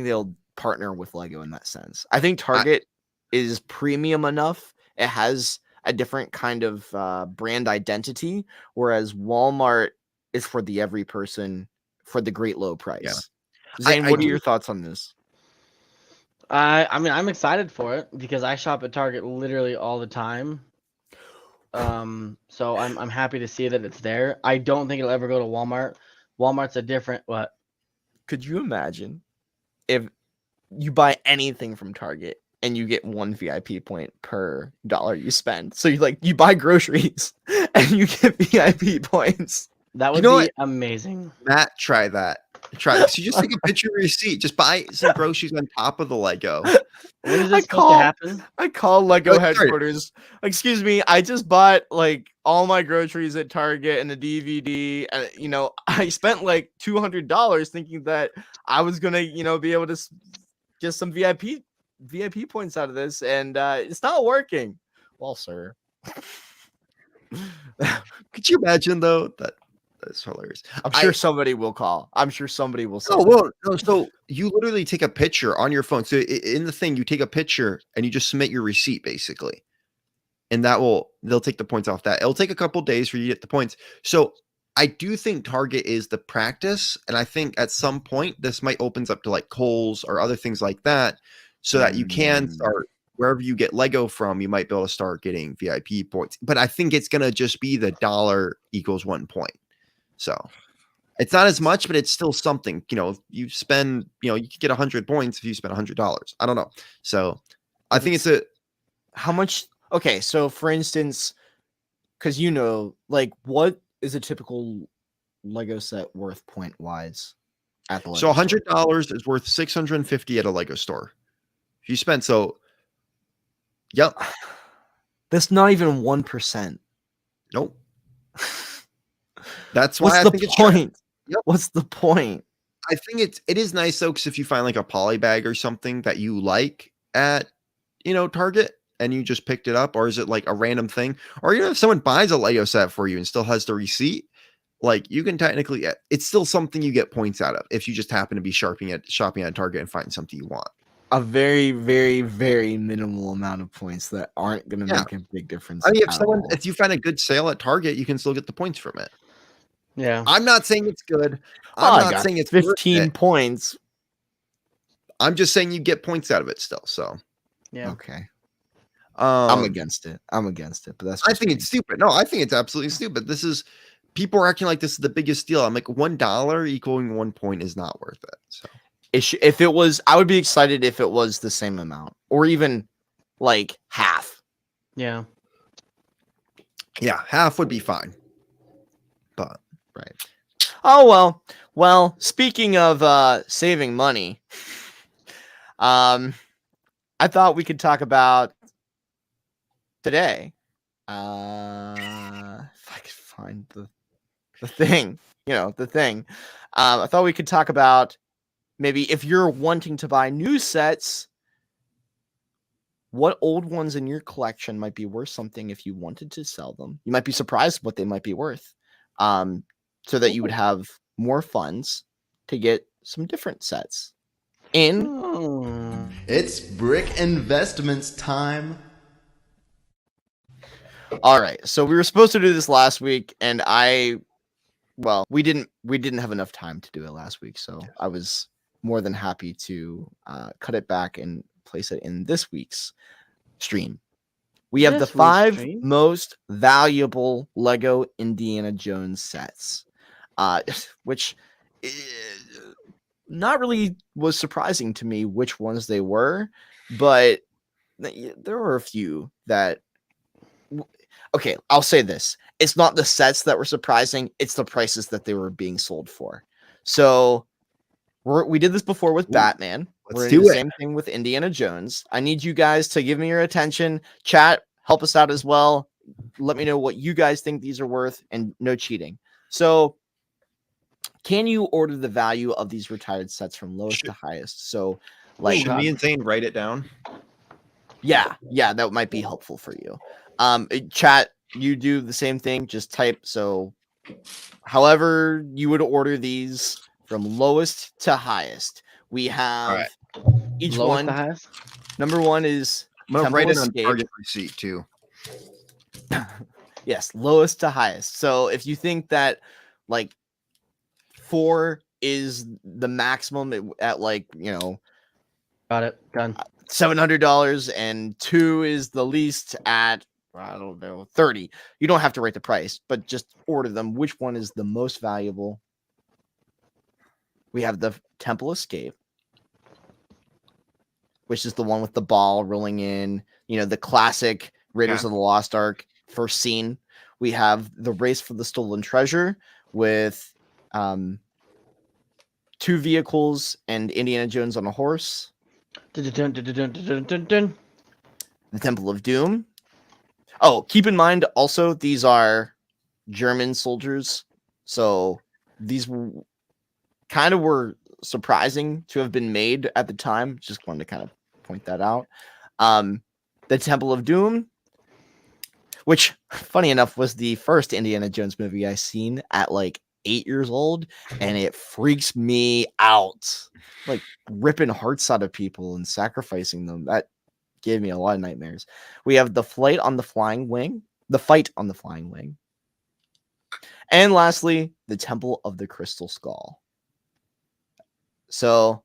they'll partner with Lego in that sense. I think Target is premium enough. It has a different kind of brand identity, whereas Walmart is for the every person for the great low price. Yeah. Zane, what are your thoughts on this? I mean, I'm excited for it because I shop at Target literally all the time. So I'm happy to see that it's there. I don't think it'll ever go to Walmart. Walmart's a different what? Could you imagine if you buy anything from Target and you get 1 VIP point per dollar you spend? So you buy groceries and you get VIP points. That would be amazing. Matt, try that. Try this. You just take a picture of your receipt. Just buy some groceries on top of the Lego. When is this supposed to happen? I call Lego headquarters. Excuse me, I just bought like all my groceries at Target and a DVD, and I spent like $200 thinking that I was gonna be able to get some VIP points out of this, and it's not working. Well, sir. Could you imagine though that? That's hilarious. I'm sure somebody will call. I'm sure somebody will say. Oh, well, no, so you literally take a picture on your phone. So in the thing, you take a picture and you just submit your receipt basically. And they'll take the points off that. It'll take a couple days for you to get the points. So I do think Target is the practice. And I think at some point this might opens up to like Kohl's or other things like that so that you can start wherever you get Lego from, you might be able to start getting VIP points. But I think it's going to just be the dollar equals 1 point. So it's not as much, but it's still something. If you spend, you could get 100 points if you spend $100. I don't know. So I think it's how much. Okay, so for instance, because like what is a typical Lego set worth point wise at the Lego so $100 is worth $650 at a Lego store. If you spend yep, that's not even 1%. Nope. That's why What's the point? Yep. What's the point? I think it is nice though, because if you find like a poly bag or something that you like at Target and you just picked it up, or is it like a random thing, or if someone buys a Lego set for you and still has the receipt, like you can technically, it's still something you get points out of if you just happen to be shopping at Target and find something you want. A very, very, very minimal amount of points that aren't going to make a big difference. I mean, if you find a good sale at Target, you can still get the points from it. Yeah, I'm not saying it's good. I'm not saying it's 15 points. I'm just saying you get points out of it still. So yeah, okay. I'm against it. But that's. I think it's stupid. No, I think it's absolutely stupid. People are acting like this is the biggest deal. I'm like, $1 equaling 1 point is not worth it. So if it was, I would be excited if it was the same amount or even like half. Yeah, half would be fine. But. Right. Oh, well, speaking of saving money, I thought we could talk about today. If I could find the thing, the thing. I thought we could talk about maybe if you're wanting to buy new sets, what old ones in your collection might be worth something if you wanted to sell them. You might be surprised what they might be worth. so that you would have more funds to get some different sets. It's Brick Investments time. All right, so we were supposed to do this last week, and we didn't have enough time to do it last week, so I was more than happy to cut it back and place it in this week's stream. We have the 5 most valuable Lego Indiana Jones sets, which not really was surprising to me which ones they were, but there were a few that. Okay, I'll say this. It's not the sets that were surprising. It's the prices that they were being sold for. So we did this before with Batman. We're doing the same thing with Indiana Jones. I need you guys to give me your attention. Chat, help us out as well. Let me know what you guys think these are worth, and no cheating. So can you order the value of these retired sets from lowest to highest? So like, should me and Zane write it down? Yeah, that might be helpful for you. Chat, you do the same thing. Just type. So however you would order these from lowest to highest. We have each lowest one. To highest? Number 1 is I'm gonna write it on Target receipt too. Yes, lowest to highest. So if you think that like 4 is the maximum at like, got it done. $700, and 2 is the least at, I don't know, 30. You don't have to write the price, but just order them. Which one is the most valuable? We have the Temple Escape, which is the one with the ball rolling in, the classic Raiders of the Lost Ark first scene. We have the Race for the Stolen Treasure with 2 vehicles and Indiana Jones on a horse. The Temple of Doom. Oh, keep in mind also these are German soldiers, so these kind of were surprising to have been made at the time. Just wanted to kind of point that out. The Temple of Doom, which funny enough was the first Indiana Jones movie I seen at like 8 years old, and it freaks me out. Like ripping hearts out of people and sacrificing them. That gave me a lot of nightmares. We have the Fight on the Flying Wing. And lastly, the Temple of the Crystal Skull. So,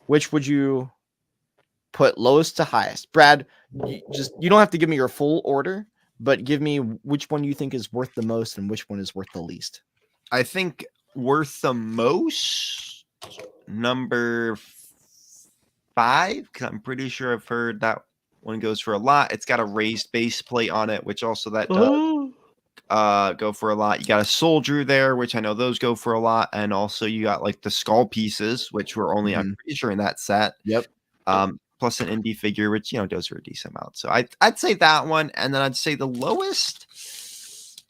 which would you put lowest to highest? Brad, you don't have to give me your full order, but give me which one you think is worth the most and which one is worth the least. I think worth the most, number 5, because I'm pretty sure I've heard that one goes for a lot. It's got a raised base plate on it, which also that does go for a lot. You got a soldier there, which I know those go for a lot, and also you got like the skull pieces, which were only I'm pretty sure in that set. Yep. Plus an indie figure, which goes for a decent amount. So I'd say that one, and then I'd say the lowest,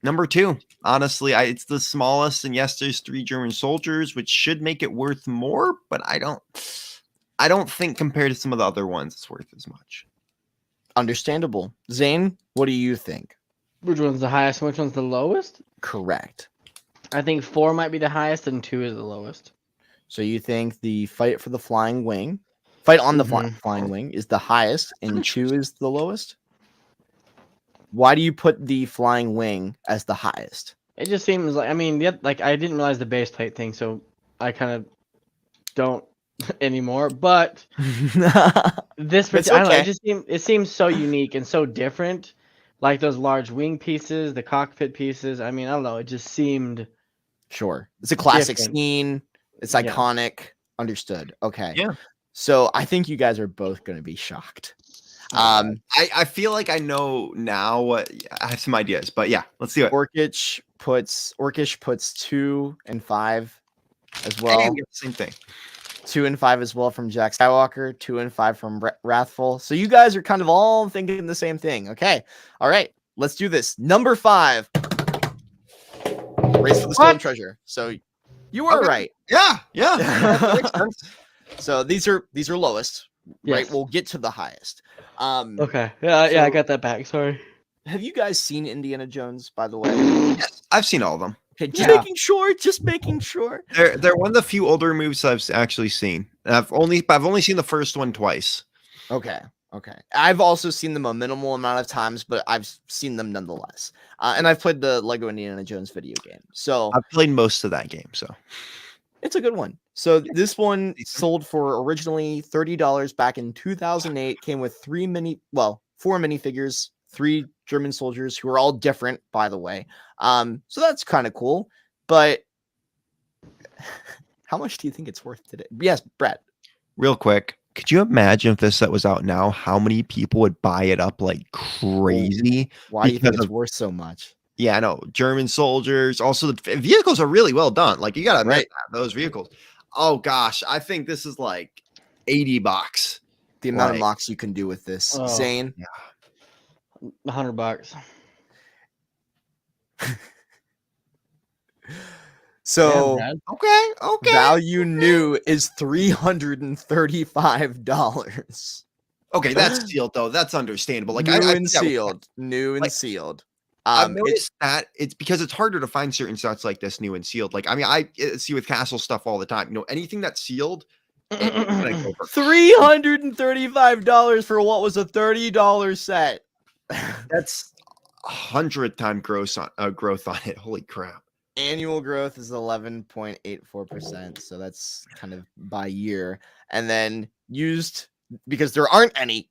number 2. Honestly, it's the smallest, and yes, there's 3 German soldiers, which should make it worth more, but I don't think compared to some of the other ones, it's worth as much. Understandable. Zane, what do you think? Which one's the highest and which one's the lowest? Correct. I think 4 might be the highest and 2 is the lowest. So you think the Fight on the Flying Wing is the highest and 2 is the lowest? Why do you put the Flying Wing as the highest? It just seems like, I didn't realize the base plate thing, so I kind of don't anymore. But this, I don't know, it seems so unique and so different. Like those large wing pieces, the cockpit pieces. I don't know. It just seemed. Sure, it's a classic different. Scene. It's iconic. Yeah. Understood. Okay. Yeah. So I think you guys are both going to be shocked. I feel like I know now what I have some ideas, but yeah, let's see what Orkish puts 2 and 5 as well. Hey, same thing. 2 and 5 as well from Jack Skywalker, 2 and 5 from Wrathful. So you guys are kind of all thinking the same thing. Okay. All right. Let's do this. Number 5. Race for the Stolen Treasure. So you were right. Yeah. That makes sense. So these are lowest. Yes. Right. We'll get to the highest. Okay. Yeah, I got that back. Sorry. have you guys seen Indiana Jones, by the way? Yes, I've seen all of them. Okay, just making sure. They're one of the few older movies I've actually seen. I've only seen the first one twice. Okay. I've also seen them a minimal amount of times, but I've seen them nonetheless. And I've played the Lego Indiana Jones video game. So I've played most of that game, so it's a good one. So this one sold for originally $30 back in 2008, came with 4 minifigures, 3 German soldiers who are all different, by the way. So that's kind of cool. But how much do you think it's worth today? Yes, Brad. Real quick, could you imagine if this set was out now, how many people would buy it up like crazy? Why do you think it's worth so much? Yeah, I know. German soldiers. Also, the vehicles are really well done. Like, you got to admit that, those vehicles. Oh, gosh. I think this is like $80. The amount of mocks you can do with this. Zane? Yeah. $100. So, okay. Value new is $335. Okay, that's sealed, though. That's understandable. Like, New and sealed. I've noticed that it's because it's harder to find certain sets like this, new and sealed. Like, I mean, I see with Castle stuff all the time. You know, anything that's sealed, $335 for what was a $30 set. That's 100-time growth on it. Holy crap! Annual growth is 11.84%, so that's kind of by year. And then used, because there aren't any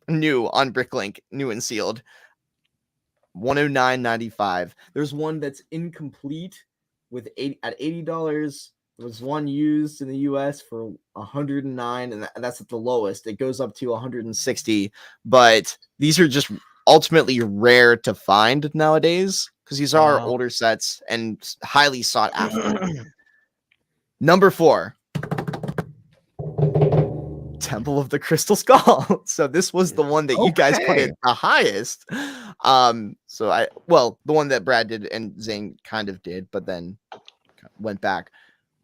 new on Bricklink, new and sealed. $109.95. There's one that's incomplete with $80. There was one used in the US for $109, and that's at the lowest. It goes up to $160, but these are just ultimately rare to find nowadays because these are older sets and highly sought after. Number 4. Temple of the Crystal Skull. So this was the one that you guys put in the highest. The one that Brad did and Zane kind of did, but then went back.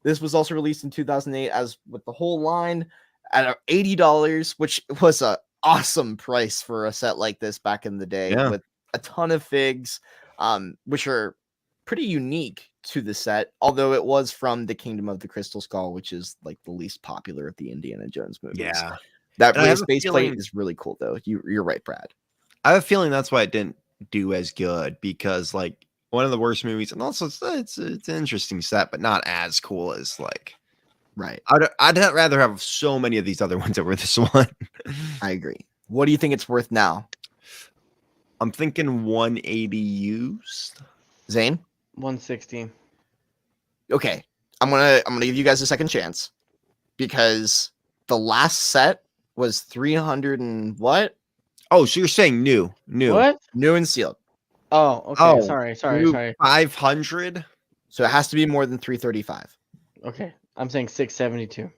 This was also released in 2008 as with the whole line at $80, which was a awesome price for a set like this back in the day with a ton of figs, which are pretty unique to the set, although it was from the Kingdom of the Crystal Skull, which is like the least popular of the Indiana Jones movies. Yeah, that raised base plate is really cool, though. You're right, Brad. I have a feeling that's why it didn't do as good, because like one of the worst movies, and also it's an interesting set, but not as cool as like. Right. I'd rather have so many of these other ones over this one. I agree. What do you think it's worth now? I'm thinking 180 used. Zane? 160. Okay. I'm gonna give you guys a second chance because the last set was 300 and what? Oh, so you're saying new. What? New and sealed. Oh, okay. Sorry. 500. So it has to be more than 335. Okay. I'm saying 672.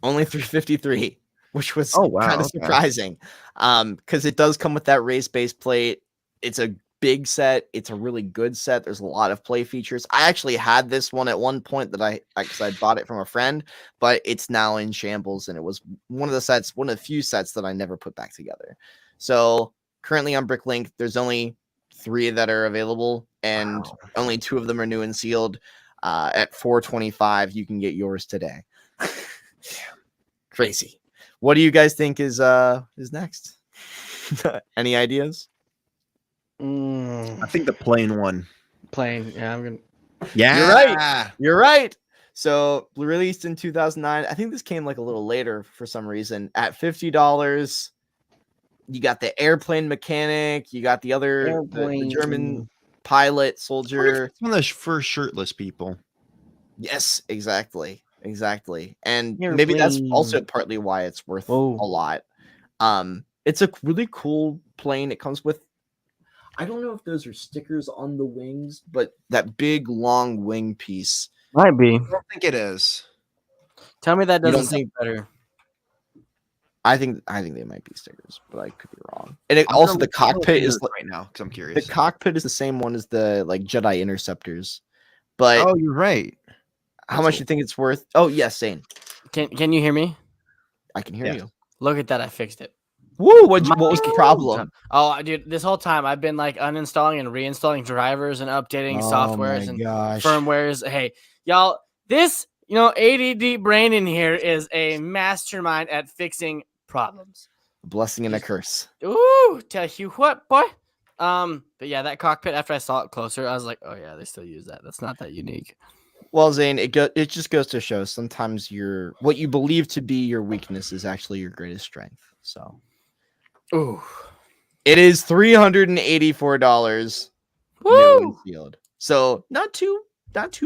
Only 353, which was kind of surprising. Because it does come with that raised base plate. It's a big set. It's a really good set. There's a lot of play features. I actually had this one at one point that because I bought it from a friend, but it's now in shambles, and it was one of the few sets that I never put back together. So currently on Bricklink, there's only 3 that are available, and only 2 of them are new and sealed. At $425, you can get yours today. Crazy. What do you guys think is next? Any ideas? I think the plain one. Plain. Yeah, I'm gonna. Yeah, You're right. So released in 2009. I think this came like a little later for some reason. At $50, you got the airplane mechanic. You got the other the German pilot soldier. It's one of those first shirtless people. Yes, exactly. And maybe that's also partly why it's worth a lot. It's a really cool plane. It comes with, I don't know if those are stickers on the wings, but that big long wing piece might be. I don't think it is. Tell me that doesn't sound better. I think they might be stickers, but I could be wrong. And also the cockpit is right now because I'm curious. The cockpit is the same one as the like Jedi interceptors. But oh, you're right. How much do you think it's worth? Oh yes, Zane. Can you hear me? I can hear you. Look at that! I fixed it. Woo! What was the problem? Oh, dude, this whole time I've been like uninstalling and reinstalling drivers and updating softwares and firmwares. Hey, y'all, this ADD brain in here is a mastermind at fixing problems. A blessing and a curse. Ooh, tell you what, boy. But yeah, that cockpit. After I saw it closer, I was like, oh yeah, they still use that. That's not that unique. Well, Zane, it just goes to show sometimes what you believe to be your weakness is actually your greatest strength. So. Ooh, it is $384 new and sealed. So not too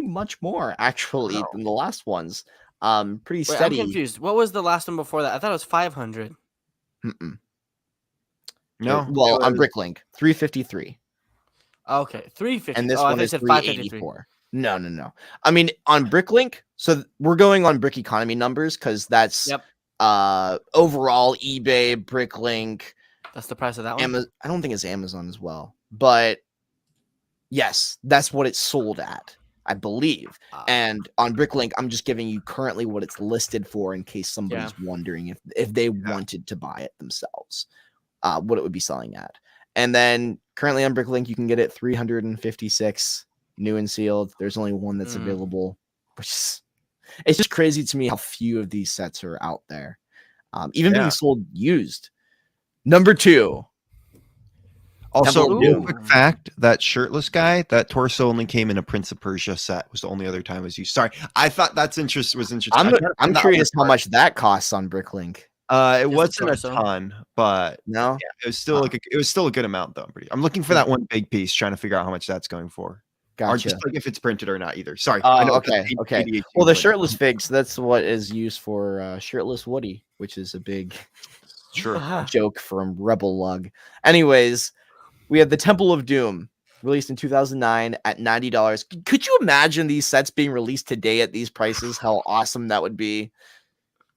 much more actually than the last ones. Pretty steady. I'm confused. What was the last one before that? I thought it was 500. No. Well, on Bricklink, 353. Okay, 350. And this one is 384. No. I mean, on Bricklink, so we're going on Brick Economy numbers because that's overall eBay, Bricklink. That's the price of that one. I don't think it's Amazon as well, but yes, that's what it's sold at, I believe. And on Bricklink, I'm just giving you currently what it's listed for in case somebody's wondering if they wanted to buy it themselves, what it would be selling at. And then currently on Bricklink, you can get it 356 new and sealed. There's only one that's available, which is it's just crazy to me how few of these sets are out there, even being sold used. Number 2. Also, real quick fact, that shirtless guy, that torso only came in a Prince of Persia set. Was the only other time it was used. Sorry, I thought was interesting. I'm curious how much that costs on Bricklink. It wasn't a ton, but no, it was still it was still a good amount though. I'm looking for that one big piece, trying to figure out how much that's going for. Gotcha. Or just like if it's printed or not either. Sorry. Okay. Well, the shirtless figs, that's what is used for shirtless Woody, which is a big joke from Rebel Lug. Anyways, we have the Temple of Doom, released in 2009 at $90. Could you imagine these sets being released today at these prices? How awesome that would be.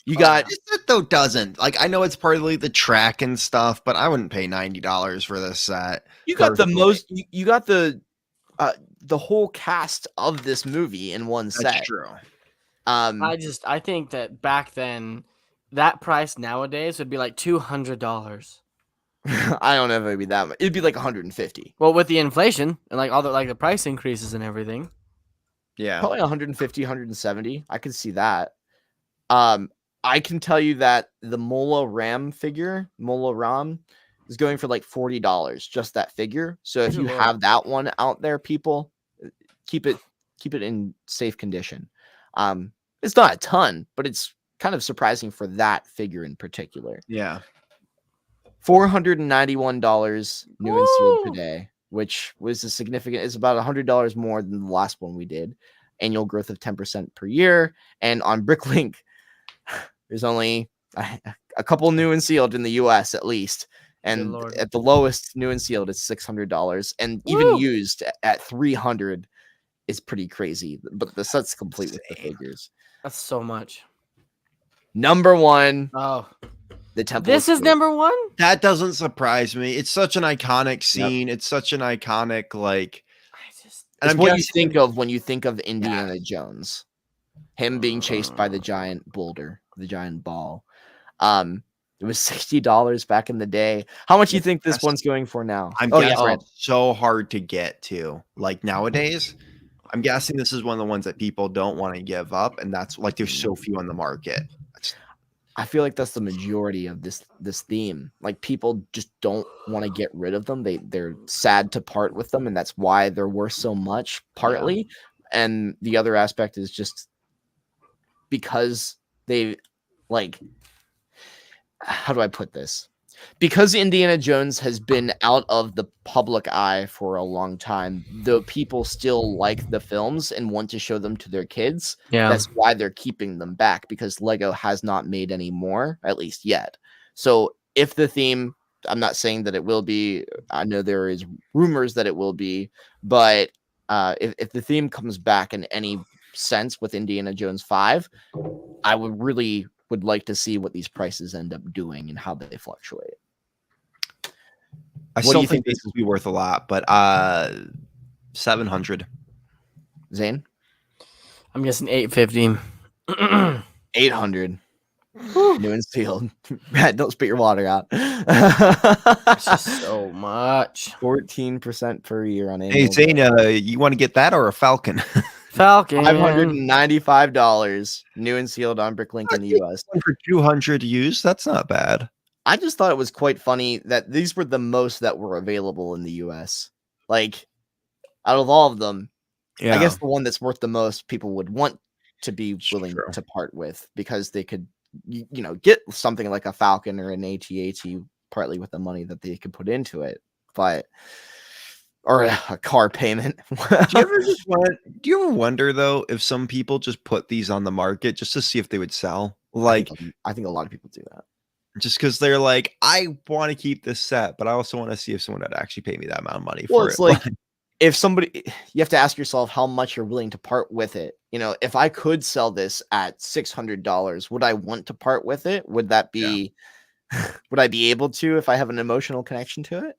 You got this set though doesn't like I know it's part of like the track and stuff, but I wouldn't pay $90 for this set. You got the most. You got the whole cast of this movie in one set. That's true. I think that back then, that price nowadays would be like $200. I don't know if it'd be that much. It'd be like 150. Well, with the inflation and like all the price increases and everything. Yeah. Probably 150, 170. I could see that. I can tell you that the Mola Ram figure, Mola Ram, is going for like $40, just that figure. So if you have that one out there, people, keep it in safe condition. It's not a ton, but it's kind of surprising for that figure in particular. Yeah. $491 new and sealed today, which was a significant. It's about $100 more than the last one we did. Annual growth of 10% per year. And on Bricklink, there's only a couple new and sealed in the US at least. And at the lowest new and sealed, it's $600. And even used at $300 is pretty crazy. But the set's complete with the figures. That's so much. Number 1. Oh, the Temple. This is number 1? That doesn't surprise me. It's such an iconic scene. Yep. It's such an iconic, like... It's what you think of when you think of Indiana Jones. Him being chased by the giant boulder, the giant ball. It was $60 back in the day. How much do you think this one's going for now? I'm guessing it's so hard to get to. Like nowadays, I'm guessing this is one of the ones that people don't want to give up, and that's like there's so few on the market. I feel like that's the majority of this theme. Like people just don't want to get rid of them. They're sad to part with them, and that's why they're worth so much, partly. And the other aspect is just because they like, how do I put this? Because Indiana Jones has been out of the public eye for a long time, though people still like the films and want to show them to their kids. Yeah. That's why they're keeping them back, because Lego has not made any more, at least yet. So if the theme, I'm not saying that it will be, I know there is rumors that it will be, but if the theme comes back in any sense with Indiana Jones 5, I would like to see what these prices end up doing and how they fluctuate. I still think this will be worth a lot, but $700. Zane? I'm guessing $850. $800. New and sealed. Brad, don't spit your water out. It's just so much. 14% per year on Hey, annual. Zane, you want to get that or a Falcon? Falcon. $595 new and sealed on Bricklink in the US. For 200 used, that's not bad. I just thought it was quite funny that these were the most that were available in the US. Like, out of all of them, I guess the one that's worth the most people would want to be willing to part with, because they could, get something like a Falcon or an AT-AT partly with the money that they could put into it, or a car payment. Do you ever wonder though if some people just put these on the market just to see if they would sell? Like, I think a lot of people do that. Just because they're like, I want to keep this set, but I also want to see if someone would actually pay me that amount of money for it. It's like, if somebody, you have to ask yourself how much you're willing to part with it. If I could sell this at $600, would I want to part with it? Would that be, would I be able to if I have an emotional connection to it?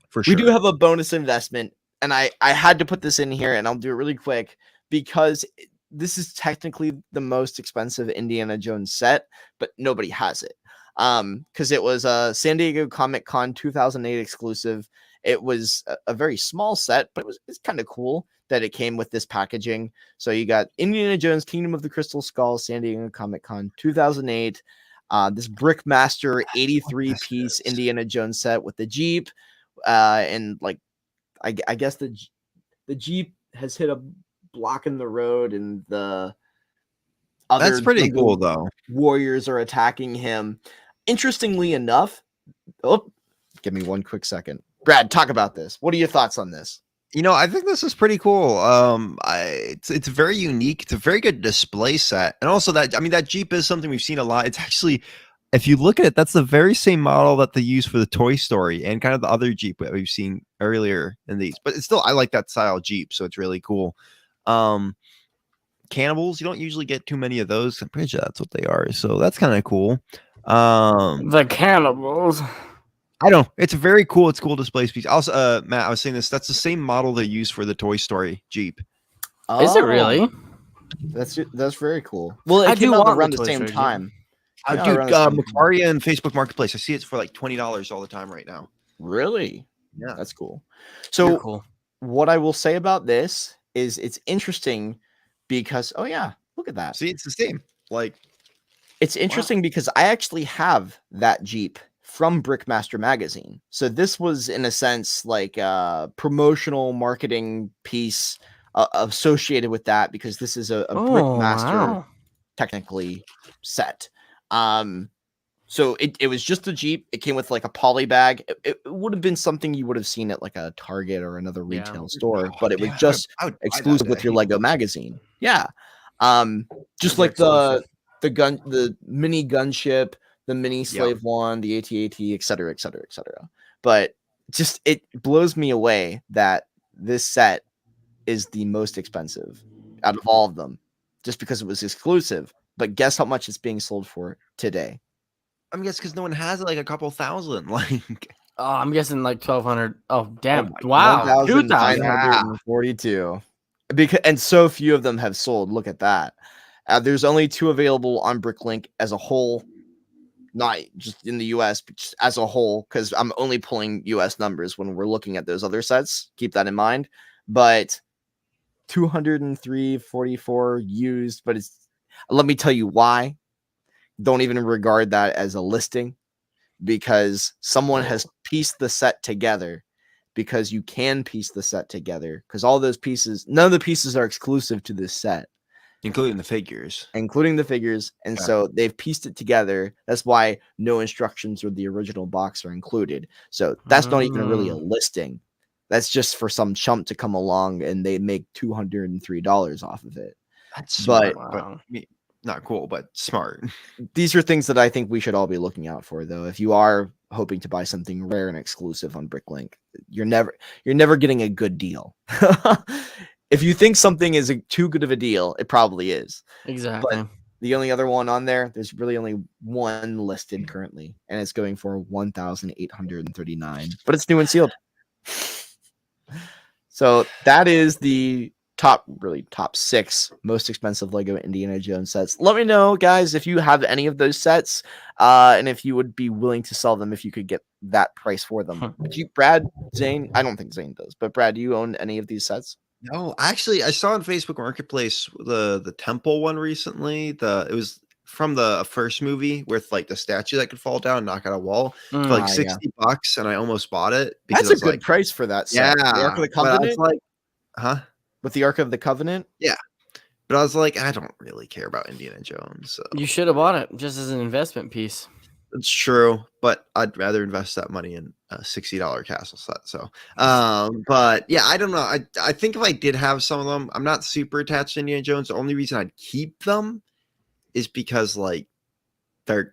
For sure. We do have a bonus investment, and I had to put this in here, and I'll do it really quick because this is technically the most expensive Indiana Jones set, but nobody has it. Because it was a San Diego Comic-Con 2008 exclusive. It was a very small set, but it's kind of cool that it came with this packaging. So you got Indiana Jones Kingdom of the Crystal Skull, San Diego Comic-Con 2008. This Brickmaster 83-piece Indiana Jones set with the Jeep. And like, I guess the Jeep has hit a block in the road, and the other that's pretty cool though. Warriors are attacking him. Interestingly enough, give me one quick second. Brad, talk about this. What are your thoughts on this? I think this is pretty cool. It's very unique. It's a very good display set, and also that Jeep is something we've seen a lot. It's actually, if you look at it, that's the very same model that they use for the Toy Story and kind of the other Jeep that we've seen earlier in these. But it's still, I like that style Jeep, so it's really cool. Cannibals, you don't usually get too many of those. I'm pretty sure that's what they are, so that's kind of cool. The cannibals. I don't know. It's very cool. It's cool display piece. Also, Matt, I was saying this. That's the same model they use for the Toy Story Jeep. Is it really? That's very cool. Well, it came out around the same time. Dude, Macquarie and Facebook Marketplace. I see it's for like $20 all the time right now. Really? Yeah, that's cool. So, what I will say about this is it's interesting because, look at that. See, it's the same. Like, it's interesting because I actually have that Jeep from Brickmaster magazine. So this was, in a sense, like a promotional marketing piece associated with that, because this is a Brickmaster technically set. So it was just a Jeep. It came with like a poly bag. It would have been something you would have seen at like a Target or another retail store, but it was just exclusive with your Lego magazine. Yeah. Just like the mini gunship, the mini Slave One, the AT-AT, etc., etc., etc. But just, it blows me away that this set is the most expensive out of all of them, just because it was exclusive. But guess how much it's being sold for today? I'm guessing because no one has it, like a couple thousand. Like, I'm guessing like 1,200. Oh, damn! Wow, 2,942. Because, and so few of them have sold. Look at that. There's only 2 available on Bricklink as a whole, not just in the US, but just as a whole, because I'm only pulling US numbers when we're looking at those other sets. Keep that in mind. But 203.44 used, but let me tell you why. Don't even regard that as a listing, because someone has pieced the set together, because you can piece the set together, because all those pieces, none of the pieces are exclusive to this set. Including the figures. And so they've pieced it together. That's why no instructions or the original box are included. So that's not even really a listing. That's just for some chump to come along and they make $203 off of it. That's smart, but not cool, but smart. These are things that I think we should all be looking out for, though. If you are hoping to buy something rare and exclusive on Bricklink, you're never getting a good deal. If you think something is too good of a deal, it probably is. Exactly. But the only other one on there, there's really only one listed currently, and it's going for $1,839. But it's new and sealed. So that is the top 6 most expensive Lego Indiana Jones sets. Let me know, guys, if you have any of those sets, and if you would be willing to sell them if you could get that price for them. Do you, Brad, Zane? I don't think Zane does, but Brad, do you own any of these sets? No, actually, I saw on Facebook Marketplace the temple one recently. It was from the first movie with like the statue that could fall down and knock out a wall for like $60, and I almost bought it. That's a good price for that set. Yeah, the Ark of the Covenant. Like, huh? With the Ark of the Covenant? Yeah. But I was like, I don't really care about Indiana Jones. So. You should have bought it just as an investment piece. It's true, but I'd rather invest that money in a $60 castle set. So, but yeah, I don't know. I think if I did have some of them, I'm not super attached to Indiana Jones. The only reason I'd keep them is because like they're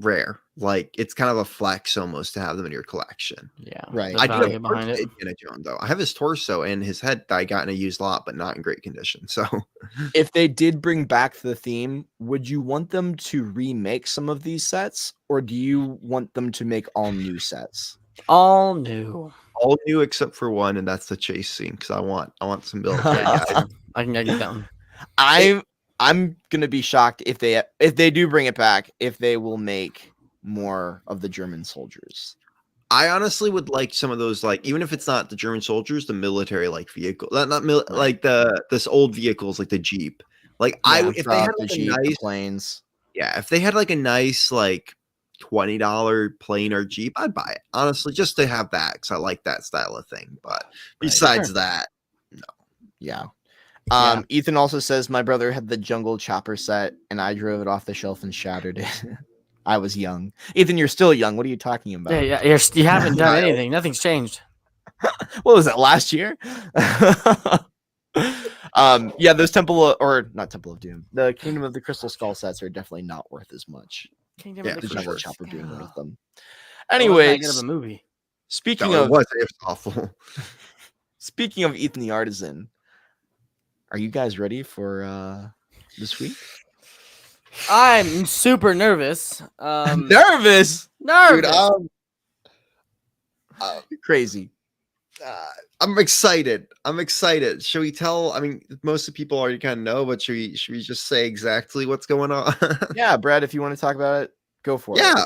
rare. Like it's kind of a flex almost to have them in your collection. Yeah, right. I do have behind it. Indiana Jones though. I have his torso and his head that I got in a used lot, but not in great condition. So, if they did bring back the theme, would you want them to remake some of these sets, or do you want them to make all new sets? All new except for one, and that's the chase scene because I want some build. I can get that one. I'm gonna be shocked if they do bring it back, if they will make more of the German soldiers. I honestly would like some of those, like even if it's not the German soldiers, the military like vehicle, like this old vehicles like the Jeep. Like if they had like Jeep, nice planes, if they had like a nice like $20 plane or Jeep, I'd buy it honestly just to have that because I like that style of thing. But besides that, no. Yeah. Ethan also says my brother had the Jungle Chopper set and I drove it off the shelf and shattered it. I was young. Ethan, you're still young. What are you talking about? Yeah, you haven't done anything. Nothing's changed. What was that, last year? Yeah, those not Temple of Doom. The Kingdom of the Crystal Skull sets are definitely not worth as much. Kingdom of the Jungle Chopper being one of them. Anyways, get of a movie. Speaking of, it was awful. Speaking of Ethan the Artisan, are you guys ready for this week? I'm super nervous. Nervous. Dude, crazy. I'm excited. Should we tell? I mean, most of the people already kind of know, but should we just say exactly what's going on? Yeah, Brad, if you want to talk about it, go for it. Yeah.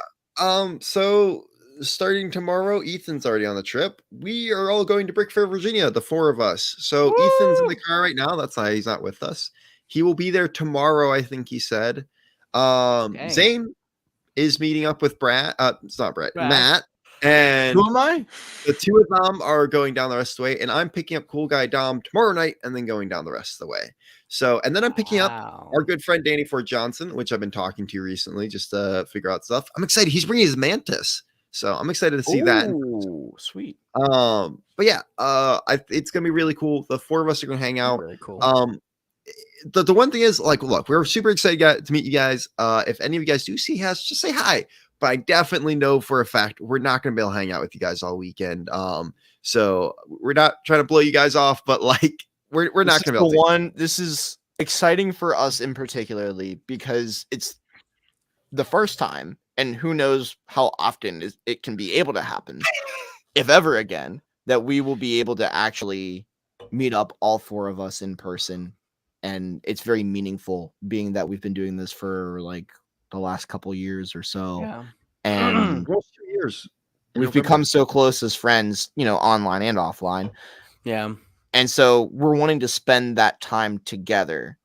So starting tomorrow, Ethan's already on the trip. We are all going to Brickfair Virginia, the 4 of us. So Ethan's in the car right now. That's why he's not with us. He will be there tomorrow, I think he said. Zane is meeting up with Brad. It's not Brad. Matt. And who am I? The 2 of them are going down the rest of the way, and I'm picking up cool guy Dom tomorrow night and then going down the rest of the way. So, and then I'm picking up our good friend Danny Ford Johnson, which I've been talking to recently just to figure out stuff. I'm excited. He's bringing his mantis. So I'm excited to see that. Oh, sweet. But yeah, it's gonna be really cool. The 4 of us are gonna hang out. Really cool. The one thing is, like, look, we're super excited to meet you guys. If any of you guys do see us, just say hi. But I definitely know for a fact we're not going to be able to hang out with you guys all weekend. So we're not trying to blow you guys off, but like we're not going to be able to. This is exciting for us in particularly because it's the first time, and who knows how often it can be able to happen, if ever again, that we will be able to actually meet up, all 4 of us, in person. And it's very meaningful, being that we've been doing this for like the last couple years or so. Yeah. And 2 years. We've become so close as friends, online and offline. Yeah. And so we're wanting to spend that time together.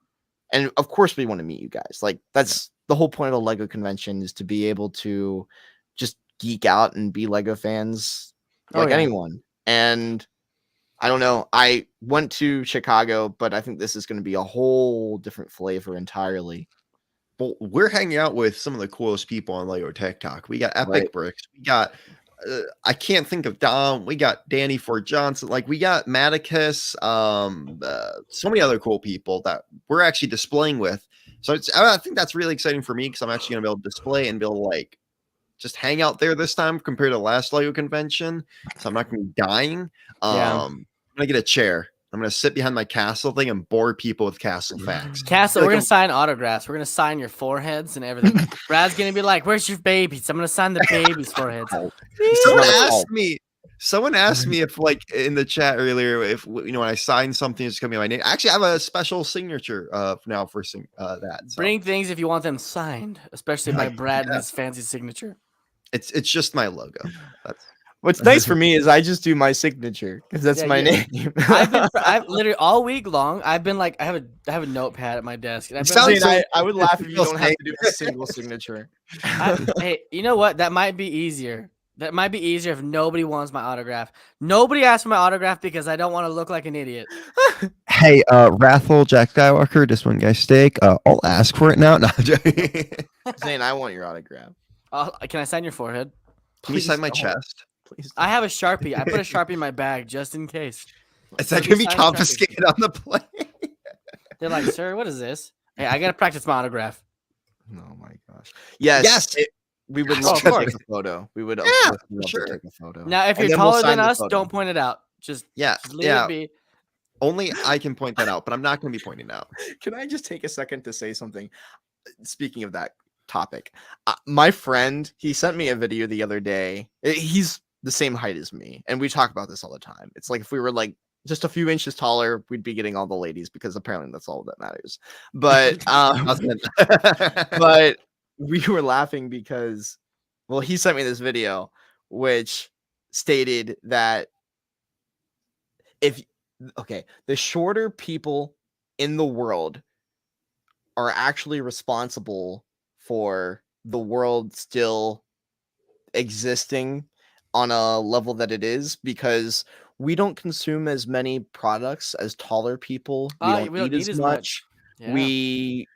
And of course we want to meet you guys. Like that's the whole point of the LEGO convention, is to be able to just geek out and be LEGO fans like anyone. And I don't know. I went to Chicago, but I think this is going to be a whole different flavor entirely. Well, we're hanging out with some of the coolest people on LEGO TikTok. We got Epic Bricks. We got, I can't think of Dom. We got Danny Ford Johnson. Like we got Maticus. So many other cool people that we're actually displaying with. So I think that's really exciting for me because I'm actually going to be able to display and be able to like just hang out there this time compared to the last LEGO convention. So I'm not going to be dying. I'm going to get a chair. I'm going to sit behind my castle thing and bore people with castle facts. Castle, we're going to sign autographs. We're going to sign your foreheads and everything. Brad's going to be like, where's your babies? I'm going to sign the babies' foreheads. Someone asked me if, like, in the chat earlier, if when I sign something, it's gonna be my name. Actually, I have a special signature now for that. So. Bring things if you want them signed, especially by Brad and his fancy signature. It's just my logo. That's what's nice for me is I just do my signature because that's my name. I've literally all week long. I've been like, I have a notepad at my desk. And I would laugh if you don't have to do a single signature. Hey, you know what? That might be easier. That might be easier if nobody wants my autograph. Nobody asked for my autograph because I don't want to look like an idiot. Hey, Wrathful Jack Skywalker, just one guy steak. I'll ask for it now. No, Zane, I want your autograph. Can I sign your forehead? Can you sign my chest? Please. I have a Sharpie. I put a Sharpie in my bag just in case. Is that gonna be confiscated on the plane? They're like, sir, what is this? Hey, I gotta practice my autograph. Oh my gosh. Yes. We would love to take a photo. We would love to take a photo. Now, if you're taller than us, don't point it out. Just leave it be. Only I can point that out, but I'm not going to be pointing out. Can I just take a second to say something? Speaking of that topic, my friend, he sent me a video the other day. He's the same height as me, and we talk about this all the time. It's like if we were like just a few inches taller, we'd be getting all the ladies because apparently that's all that matters. But but we were laughing because, well, he sent me this video which stated that the shorter people in the world are actually responsible for the world still existing on a level that it is, because we don't consume as many products as taller people. We don't eat as much. Yeah. We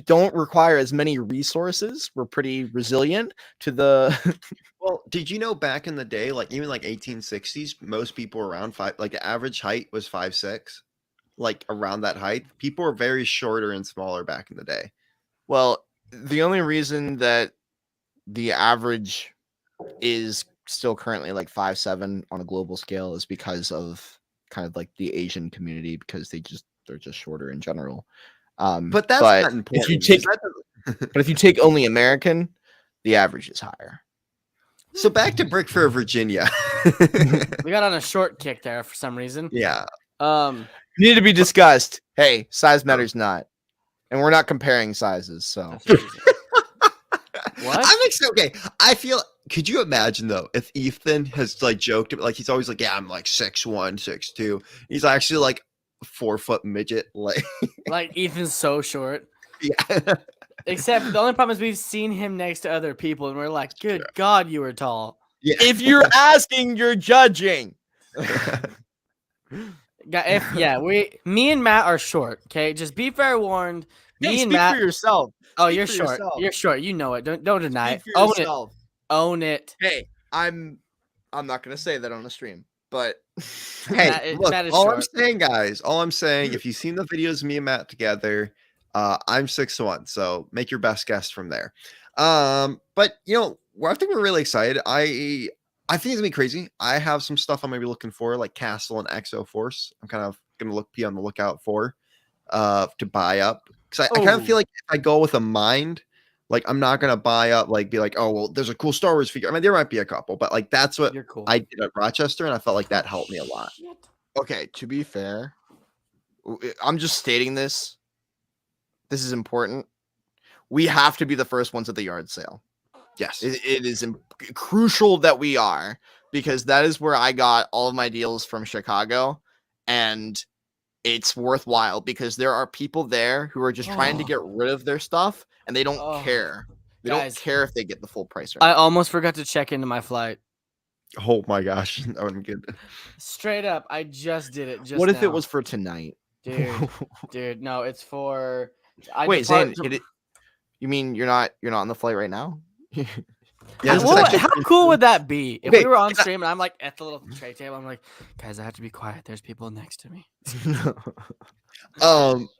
don't require as many resources. We're pretty resilient to the Well, did you know back in the day, like even like 1860s, most people were around like the average height was 5'6", like around that height. People were very shorter and smaller back in the day. Well, the only reason that the average is still currently like 5'7" on a global scale is because of kind of like the Asian community, because they're just shorter in general. But that's not important. If you take only American, the average is higher. So back to Brickfair Virginia. We got on a short kick there for some reason. Yeah. Need to be discussed. Hey, size matters not. And we're not comparing sizes, so. What? Okay. I feel, could you imagine though, if Ethan has like joked, like he's always like, yeah, I'm like 6'1", 6'2". He's actually like 4-foot midget, like Ethan's so short. Yeah. Except the only problem is we've seen him next to other people and we're like, good God, you were tall. Yeah. If you're asking, you're judging. Me and Matt are short. Okay, just be fair warned. Me and Matt for yourself. Oh, you're short. You're short. You know it. Don't deny it. Own it. Hey, I'm not gonna say that on the stream, but hey, look, I'm saying, guys, if you've seen the videos of me and Matt together, I'm 6'1", so make your best guess from there. But I think we're really excited. I think it's gonna be crazy. I have some stuff I'm gonna be looking for, like Castle and Exo Force. I'm kind of gonna be on the lookout for to buy up, because I kind of feel like if I go with a mind, like I'm not gonna buy up, like be like, oh well, there's a cool Star Wars figure. I mean, there might be a couple, but like that's what I did at Rochester, and I felt like that helped me a lot. Okay, to be fair, I'm just stating this. This is important. We have to be the first ones at the yard sale. Yes, it is crucial that we are, because that is where I got all of my deals from Chicago, and it's worthwhile because there are people there who are just trying to get rid of their stuff, and they don't care. They don't care if they get the full price. I almost forgot to check into my flight. Oh my gosh, I'm good. Straight up, I just did it. What if it was for tonight, dude? No, it's for. Wait, Zane, you mean you're not on the flight right now? Yeah, how cool would that be if we were on stream and I'm like at the little tray table? I'm like, guys, I have to be quiet. There's people next to me.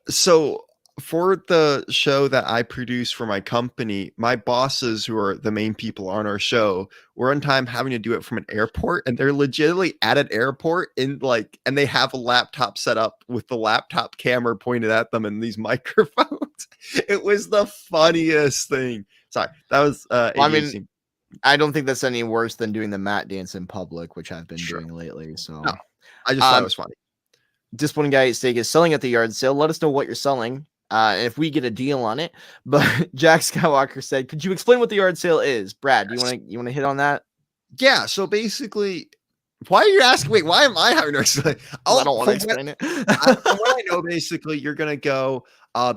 So for the show that I produce for my company, my bosses, who are the main people on our show, were on time having to do it from an airport, and they're legitimately at an airport and they have a laptop set up with the laptop camera pointed at them and these microphones. It was the funniest thing. Sorry, that was. I don't think that's any worse than doing the mat dance in public, which I've been doing lately. So no, I just thought it was funny. Discipline Guy at Stake is selling at the yard sale. Let us know what you're selling. And if we get a deal on it. But Jack Skywalker said, could you explain what the yard sale is? Brad, do you want to hit on that? Yeah, so basically, why are you asking? Wait, why am I having to explain? I don't want to explain it. From what I know, basically, you're gonna go.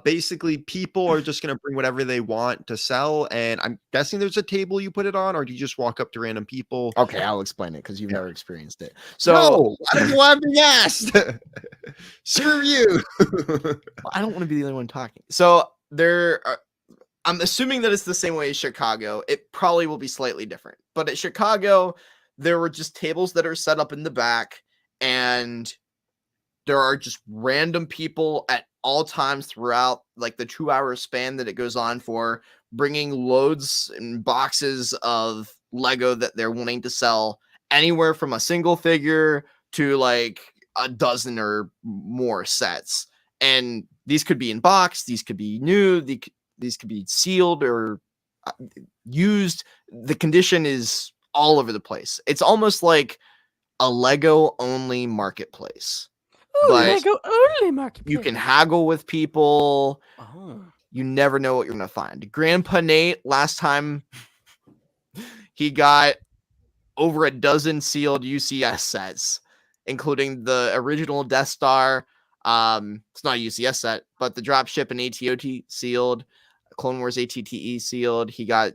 Basically, people are just gonna bring whatever they want to sell, and I'm guessing there's a table you put it on, or do you just walk up to random people? Okay, I'll explain it because you've never experienced it. So no, I don't know why I'm being asked. Screw you. I don't want to be the only one talking. So I'm assuming that it's the same way as Chicago. It probably will be slightly different, but at Chicago, there were just tables that are set up in the back, and there are just random people at all times throughout like the 2-hour span that it goes on for, bringing loads and boxes of Lego that they're wanting to sell, anywhere from a single figure to like a dozen or more sets. And these could be in box, these could be new, these could be sealed or used. The condition is all over the place. It's almost like a Lego only marketplace. Ooh, Lego only marketplace. You can haggle with people. Oh. You never know what you're gonna find. Grandpa Nate, last time he got over a dozen sealed UCS sets, including the original Death Star. It's not a UCS set, but the dropship and ATOT sealed. Clone Wars ATTE sealed. He got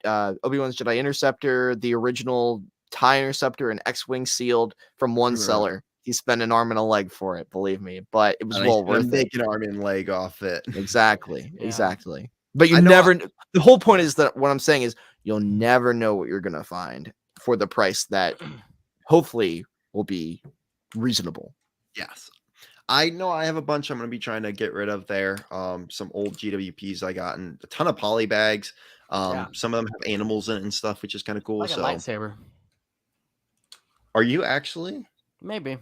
Obi-Wan's Jedi Interceptor, the original TIE Interceptor, and X-Wing sealed from one seller. He spent an arm and a leg for it, believe me, but it was well worth it. Make an arm and leg off it. Exactly. But you never. The whole point is that what I'm saying is you'll never know what you're gonna find for the price that hopefully will be reasonable. Yes. I know I have a bunch I'm going to be trying to get rid of there. Some old GWPs I got and a ton of poly bags. Some of them have animals in it and stuff, which is kind of cool. Like a lightsaber. Are you actually? Maybe.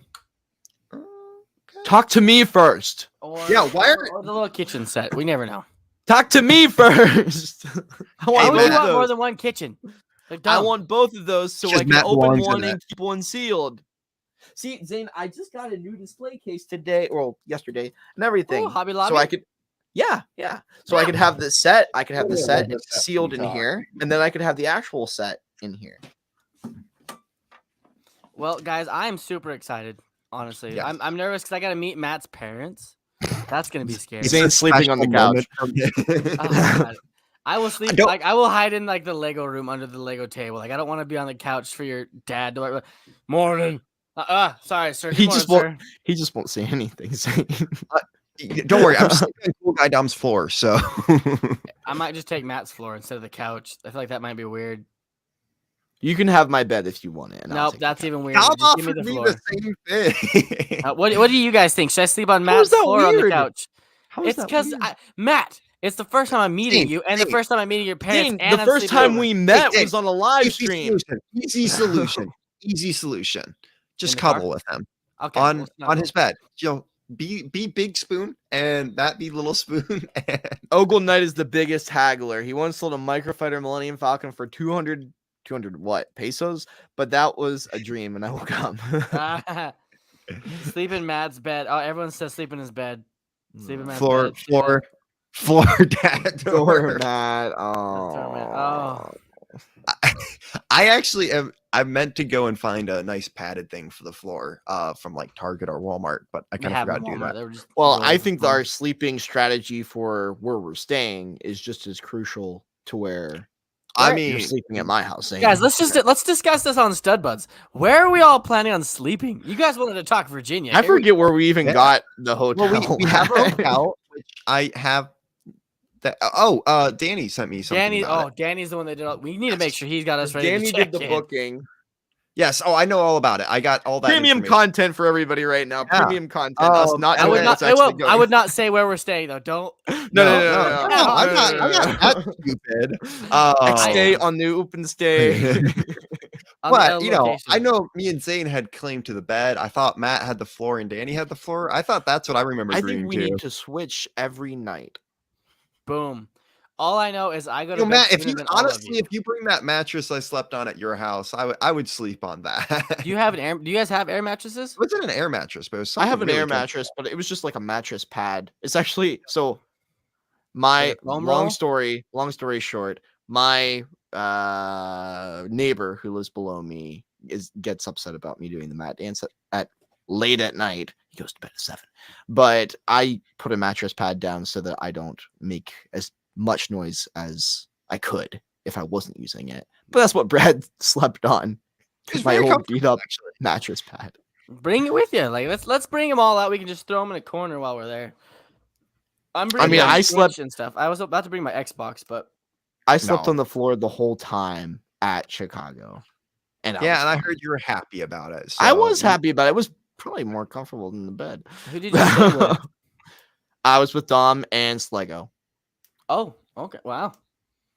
Okay. Talk to me first. Or, why are or the little kitchen set? We never know. Talk to me first. I want more than one kitchen. I want both of those so I can open one and keep one sealed. See, Zane, I just got a new display case today, or yesterday, and everything. Ooh, Hobby Lobby? So I could, So I could have the set. I could have the set sealed in here, and then I could have the actual set in here. Well, guys, I am super excited. Honestly, yes. I'm nervous because I got to meet Matt's parents. That's gonna be scary. Zane's sleeping on the couch. Oh, I will sleep. I will hide in like the Lego room under the Lego table. Like I don't want to be on the couch for your dad to like. Morning. Sorry, sir. He just won't say anything. Don't worry, I'm sleeping on Cool Guy Dom's floor, so I might just take Matt's floor instead of the couch. I feel like that might be weird. You can have my bed if you want it. Nope, that's even weird. Dom Just give me the floor. same thing. What do you guys think? Should I sleep on Matt's floor or on the couch? It's because Matt. It's the first time I'm meeting you, and the first time I'm meeting your parents. And the first time we met was on a live stream. Easy solution. Easy solution. Just cuddle with him on his bed. Be Big Spoon and that be Little Spoon. Ogle Knight is the biggest haggler. He once sold a Microfighter Millennium Falcon for 200 what pesos, but that was a dream, and I will come. Sleep in Matt's bed. Oh, everyone says sleep in his bed. Sleep in Matt's floor, bed. Floor, dad, door, Matt. Oh. I actually am. I meant to go and find a nice padded thing for the floor, from like Target or Walmart, but I kind of forgot to do that. Well, I think our sleeping strategy for where we're staying is just as crucial to where. I mean, you're sleeping at my house, guys. Let's discuss this on Stud Buds. Where are we all planning on sleeping? You guys wanted to talk Virginia. I forget where we even got the hotel. Well, we have a hotel, which I have. Danny sent me something. Danny's the one that did all. We need to make sure he's got us ready. Danny did the booking. Yes. Oh, I know all about it. I got all that premium content for everybody right now. Yeah. Premium content. I would not say where we're staying though. Don't. No. I'm not that stupid. Stay on the open stay. But I know me and Zane had claim to the bed. I thought Matt had the floor and Danny had the floor. I thought that's what I remember. I think we need to switch every night. Boom. All I know is I go to bed Matt, if sooner you than all of honestly, you. if you bring that mattress I slept on at your house, I would sleep on that. Do you have an air? Do you guys have air mattresses? It wasn't an air mattress, but it was I something have an really air comfortable. mattress, but it was just like a mattress pad. It's actually so. My Like a foam long roll? story short, my neighbor who lives below me gets upset about me doing the mat dance at late at night. He goes to bed at 7, but I put a mattress pad down so that I don't make as much noise as I could if I wasn't using it. But that's what Brad slept on. It's My very old beat comfortable, up actually. mattress pad. Bring it with you. Like let's bring them all out. We can just throw them in a corner while we're there. I'm bringing. I my slept- Switch and stuff. I was about to bring my Xbox, but I slept No. on the floor the whole time at Chicago. And Yeah, and I fine. heard you were happy about it. I was so- happy about it. It was probably more comfortable than the bed. who did you stay with? I was with Dom and Slego. Oh, okay. Wow.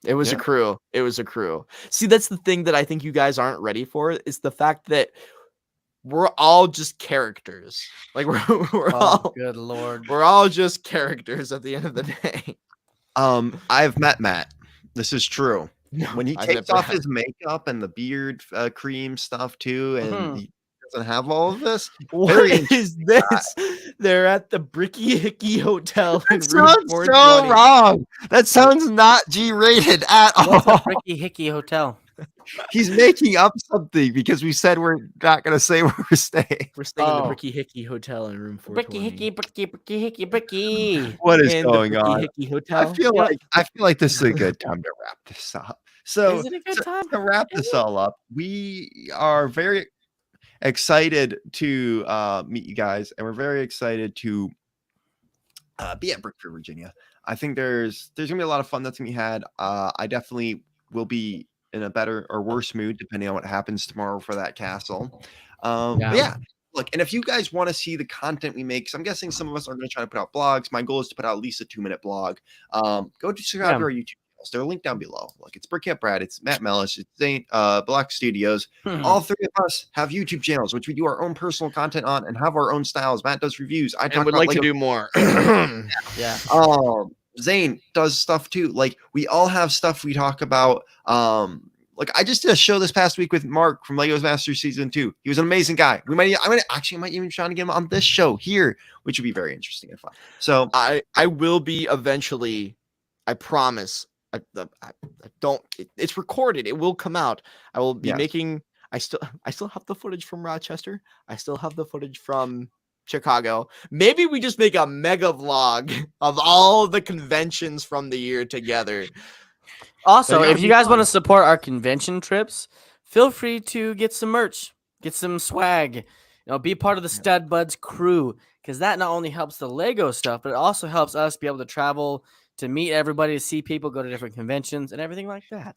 It was a Yeah. crew. It was a crew. See, that's the thing that I think you guys aren't ready for is the fact that we're all just characters. Like we're Oh, good lord. we're all just characters at the end of the day. I've met Matt. This is true. When he I've takes never off had- his makeup and the beard cream stuff too, and Mhm. he doesn't have all of this. What Very is this? They're at the Bricky Hickey Hotel in That room sounds 420. so wrong. That sounds not G-rated at What's the all. Bricky Hickey Hotel? He's making up something because we said we're not going to say where we're staying. We're staying in the Oh. Bricky Hickey Hotel in room 420. Bricky Hickey, Bricky. What is In going the Bricky on? Hickey Hotel. I feel like this is a good time to wrap this up. So Is it a good time? to wrap this all up, we are very excited to meet you guys, and we're very excited to be at Brickfair Virginia. I think there's gonna be a lot of fun that's gonna be had. I definitely will be in a better or worse mood depending on what happens tomorrow for that castle. But yeah. Look, and if you guys want to see the content we make, because I'm guessing some of us are going to try to put out blogs. My goal is to put out at least a 2-minute blog. Go to subscribe to our YouTube channels. They're linked down below. Look, it's BrickingUpBrad, it's Matt Mellish, it's Zane, Block.studios. All three of us have YouTube channels, which we do our own personal content on and have our own styles. Matt does reviews. I And would like to do more. Yeah. Zane does stuff too. Like we all have stuff we talk about. Like I just did a show this past week with Mark from Legos Masters Season 2. He was an amazing guy. I might even try to get him on this show here, which would be very interesting and fun. So I will be eventually. I promise. I don't. It's recorded. It will come out. I will be making. I still have the footage from Rochester. I still have the footage from Chicago. Maybe we just make a mega vlog of all the conventions from the year together. Also, They're if you gonna be guys want to fun. support our convention trips, feel free to get some merch, get some swag, be part of the Stud Buds crew, because that not only helps the Lego stuff, but it also helps us be able to travel, to meet everybody, to see people, go to different conventions, and everything like that.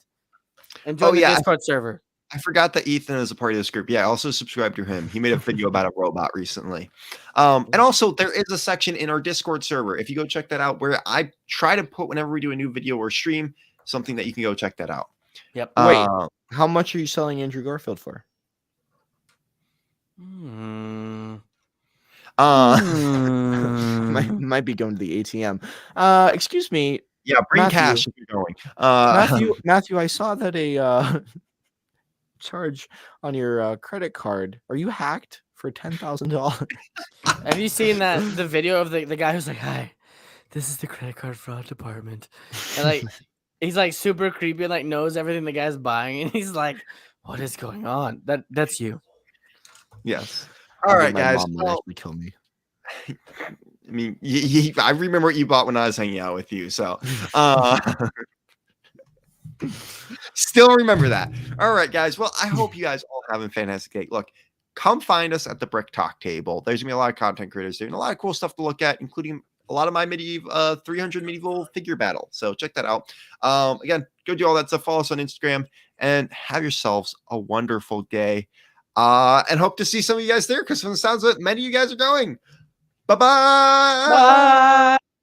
And join the Discord server. I forgot that Ethan is a part of this group. Yeah, I also subscribe to him. He made a video about a robot recently. And also there is a section in our Discord server. If you go check that out, where I try to put whenever we do a new video or stream, something that you can go check that out. Yep. Wait, how much are you selling Andrew Garfield for? Might be going to the ATM. Excuse me. Yeah, bring Matthew. cash if you're going. Matthew, I saw that a charge on your credit card. Are you hacked for $10,000? Have you seen the video of the guy who's like, "Hi, this is the credit card fraud department," and like he's like super creepy and like knows everything the guy's buying, and he's like, "What is going on?" That's you. Yes. All right, My guys. mom would Well, actually kill me. I mean, I remember what you bought when I was hanging out with you. So, still remember that. All right, guys. Well, I hope you guys all have a fantastic day. Look, come find us at the Brick Talk table. There's gonna be a lot of content creators doing a lot of cool stuff to look at, including a lot of my 300 medieval figure battle. So check that out. Again, go do all that stuff. Follow us on Instagram and have yourselves a wonderful day. And hope to see some of you guys there, because from the sounds of it, many of you guys are going. Bye-bye. Bye.